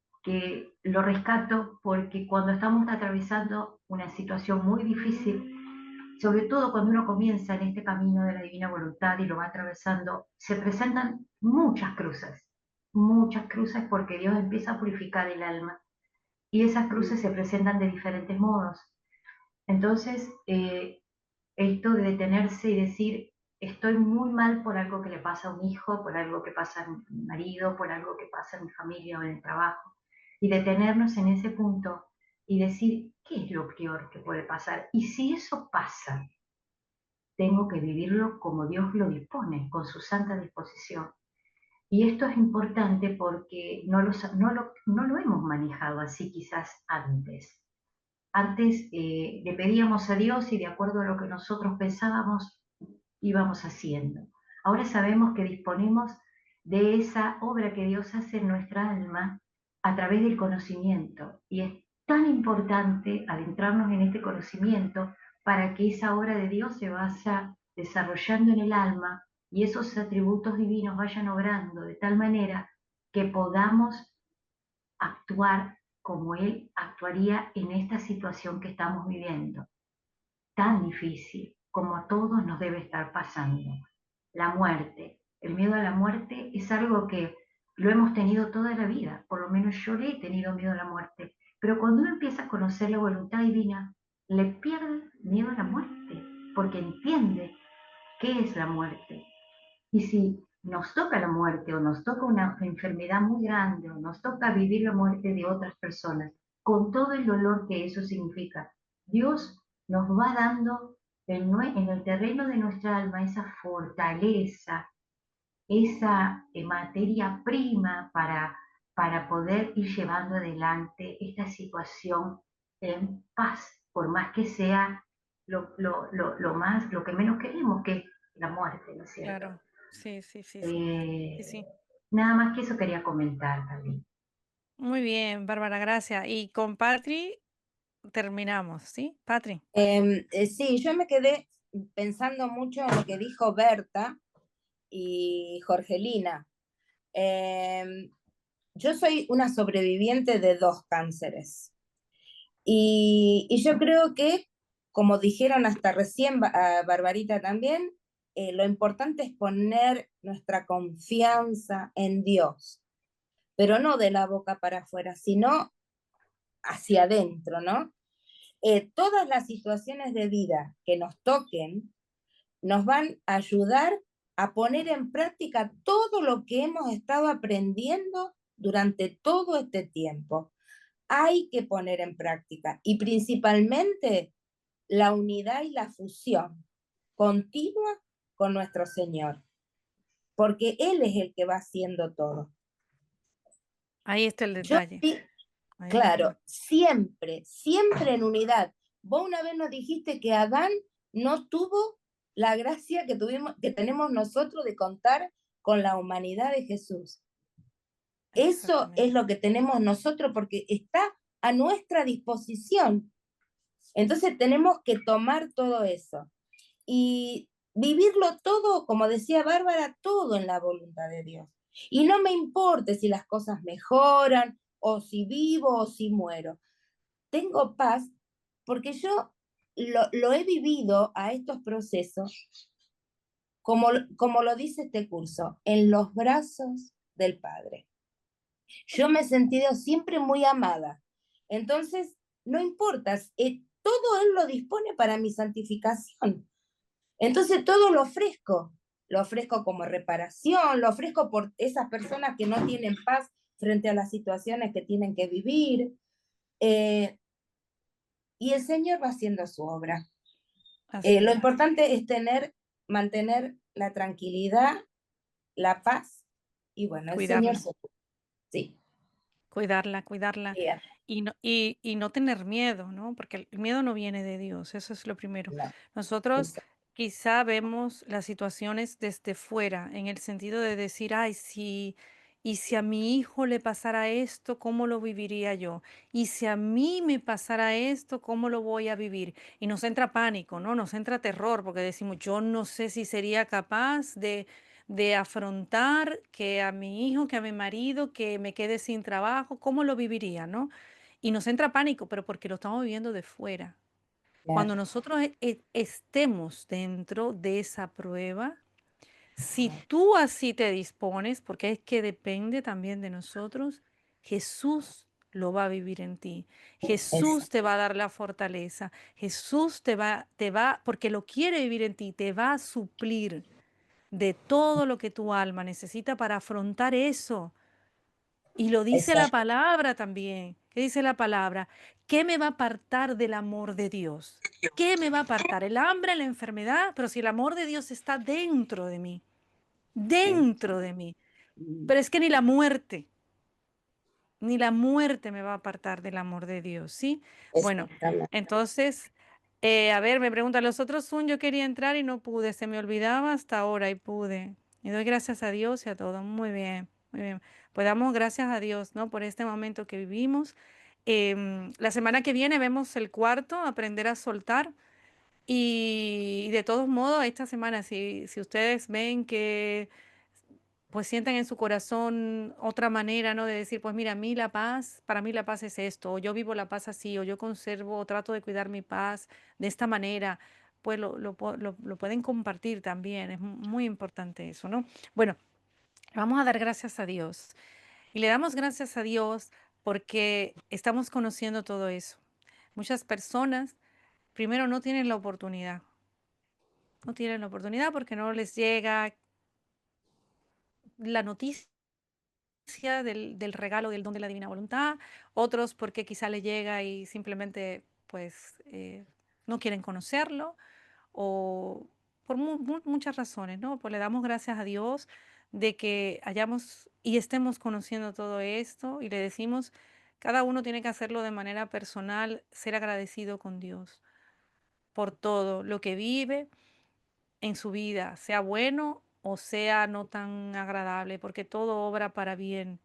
Speaker 10: lo rescato porque cuando estamos atravesando una situación muy difícil, sobre todo cuando uno comienza en este camino de la divina voluntad y lo va atravesando, se presentan muchas cruces porque Dios empieza a purificar el alma y esas cruces se presentan de diferentes modos. Entonces, esto de detenerse y decir, estoy muy mal por algo que le pasa a un hijo, por algo que pasa a mi marido, por algo que pasa en mi familia o en el trabajo, y detenernos en ese punto y decir, ¿qué es lo peor que puede pasar? Y si eso pasa, tengo que vivirlo como Dios lo dispone, con su santa disposición. Y esto es importante porque no lo hemos manejado así quizás antes. Antes le pedíamos a Dios y de acuerdo a lo que nosotros pensábamos íbamos haciendo. Ahora sabemos que disponemos de esa obra que Dios hace en nuestra alma a través del conocimiento. Y es tan importante adentrarnos en este conocimiento para que esa obra de Dios se vaya desarrollando en el alma y esos atributos divinos vayan obrando de tal manera que podamos actuar como Él actuaría en esta situación que estamos viviendo, tan difícil como a todos nos debe estar pasando. La muerte, el miedo a la muerte es algo que lo hemos tenido toda la vida, por lo menos yo le he tenido miedo a la muerte, pero cuando uno empieza a conocer la voluntad divina, le pierde miedo a la muerte, porque entiende qué es la muerte. Y si nos toca la muerte o nos toca una enfermedad muy grande o nos toca vivir la muerte de otras personas, con todo el dolor que eso significa, Dios nos va dando en el terreno de nuestra alma esa fortaleza, esa materia prima para poder ir llevando adelante esta situación en paz, por más que sea lo que menos queremos, que es la muerte, ¿no es cierto?
Speaker 2: Claro, sí, sí, sí, sí, sí.
Speaker 10: Nada más que eso quería comentar también.
Speaker 2: Muy bien, Bárbara, gracias. Y con Patri terminamos, ¿sí? Patri.
Speaker 5: Sí, yo me quedé pensando mucho en lo que dijo Berta y Jorgelina. Yo soy una sobreviviente de 2 cánceres. Y yo creo que, como dijeron hasta recién Barbarita también, lo importante es poner nuestra confianza en Dios, pero no de la boca para afuera, sino hacia adentro, ¿no? Todas las situaciones de vida que nos toquen nos van a ayudar a poner en práctica todo lo que hemos estado aprendiendo durante todo este tiempo. Hay que poner en práctica y principalmente la unidad y la fusión continua con nuestro Señor, porque Él es el que va haciendo todo.
Speaker 2: Ahí está el detalle.
Speaker 5: Claro, siempre, siempre en unidad. Vos una vez nos dijiste que Adán no tuvo la gracia que tenemos nosotros de contar con la humanidad de Jesús. Eso es lo que tenemos nosotros porque está a nuestra disposición. Entonces tenemos que tomar todo eso y vivirlo todo, como decía Bárbara, todo en la voluntad de Dios. Y no me importa si las cosas mejoran, o si vivo, o si muero. Tengo paz porque yo lo he vivido a estos procesos, como lo dice este curso, en los brazos del Padre. Yo me he sentido siempre muy amada. Entonces, no importa, todo Él lo dispone para mi santificación. Entonces, todo lo ofrezco como reparación, lo ofrezco por esas personas que no tienen paz frente a las situaciones que tienen que vivir. Y el Señor va haciendo su obra. Lo importante es mantener la tranquilidad, la paz, y bueno,
Speaker 2: Cuidarla.
Speaker 5: el Señor sí.
Speaker 2: Cuidarla.
Speaker 5: Yeah.
Speaker 2: Y no tener miedo, ¿no? Porque el miedo no viene de Dios, eso es lo primero. Nosotros quizá vemos las situaciones desde fuera, en el sentido de decir, ay, y si a mi hijo le pasara esto, ¿cómo lo viviría yo? Y si a mí me pasara esto, ¿cómo lo voy a vivir? Y nos entra pánico, ¿no? Nos entra terror, porque decimos, yo no sé si sería capaz de afrontar que a mi hijo, que a mi marido, que me quede sin trabajo, ¿cómo lo viviría, no? Y nos entra pánico, pero porque lo estamos viviendo de fuera. Cuando nosotros estemos dentro de esa prueba, si tú así te dispones, porque es que depende también de nosotros, Jesús lo va a vivir en ti. Jesús te va a dar la fortaleza. Jesús te va, porque lo quiere vivir en ti, te va a suplir de todo lo que tu alma necesita para afrontar eso. Y lo dice la palabra también. ¿Qué dice la palabra? ¿Qué me va a apartar del amor de Dios? ¿Qué me va a apartar? El hambre, la enfermedad, pero si el amor de Dios está dentro de mí, dentro de mí. Pero es que ni la muerte me va a apartar del amor de Dios, ¿sí? Bueno, entonces, a ver, me preguntan los otros yo quería entrar y no pude, se me olvidaba hasta ahora y pude. Y doy gracias a Dios y a todos. Muy bien, muy bien. Pues damos gracias a Dios, ¿no? Por este momento que vivimos. La semana que viene vemos el cuarto, aprender a soltar. Y de todos modos, esta semana, si ustedes ven que pues sienten en su corazón otra manera, ¿no? De decir, pues mira, a mí la paz, para mí la paz es esto, o yo vivo la paz así, o yo conservo, o trato de cuidar mi paz de esta manera, pues lo pueden compartir también, es muy importante eso, ¿no? Bueno, vamos a dar gracias a Dios. Y le damos gracias a Dios porque estamos conociendo todo eso. Muchas personas, primero, no tienen la oportunidad. No tienen la oportunidad porque no les llega la noticia del regalo del don de la divina voluntad, otros porque quizá le llega y simplemente pues no quieren conocerlo, o por muchas razones, ¿no? Pues le damos gracias a Dios de que hayamos y estemos conociendo todo esto y le decimos, cada uno tiene que hacerlo de manera personal, ser agradecido con Dios por todo lo que vive en su vida, sea bueno o sea no tan agradable, porque todo obra para bien.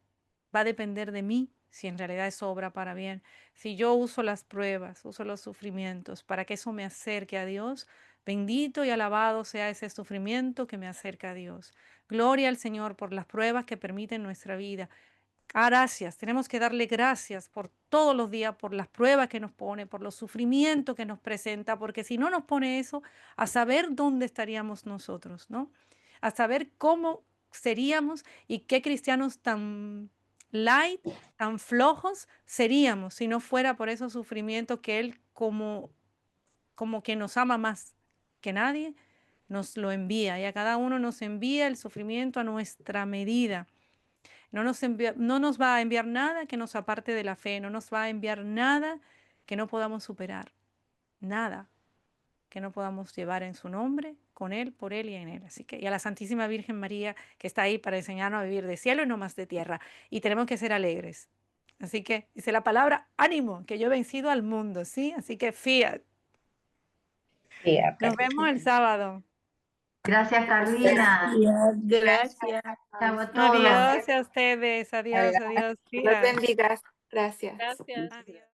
Speaker 2: Va a depender de mí si en realidad eso obra para bien. Si yo uso las pruebas, uso los sufrimientos para que eso me acerque a Dios, bendito y alabado sea ese sufrimiento que me acerca a Dios. Gloria al Señor por las pruebas que permiten nuestra vida. Gracias, tenemos que darle gracias por todos los días, por las pruebas que nos pone, por los sufrimientos que nos presenta, porque si no nos pone eso, a saber dónde estaríamos nosotros, ¿no? A saber cómo seríamos y qué cristianos tan light, tan flojos seríamos si no fuera por esos sufrimientos que Él como que nos ama más que nadie, nos lo envía y a cada uno nos envía el sufrimiento a nuestra medida. No nos va a enviar nada que nos aparte de la fe, no nos va a enviar nada que no podamos superar, nada que no podamos llevar en su nombre, con Él, por Él y en Él. Así que, y a la Santísima Virgen María, que está ahí para enseñarnos a vivir de cielo y no más de tierra. Y tenemos que ser alegres. Así que, dice la palabra, ánimo, que yo he vencido al mundo, ¿sí? Así que, fiat. Nos vemos el sábado.
Speaker 10: Gracias, Carlina.
Speaker 5: Gracias.
Speaker 10: Chao a todos.
Speaker 2: Adiós a ustedes. Adiós, adiós.
Speaker 4: Dios
Speaker 2: Fiat.
Speaker 4: bendiga. Gracias.
Speaker 3: Gracias.
Speaker 2: Adiós.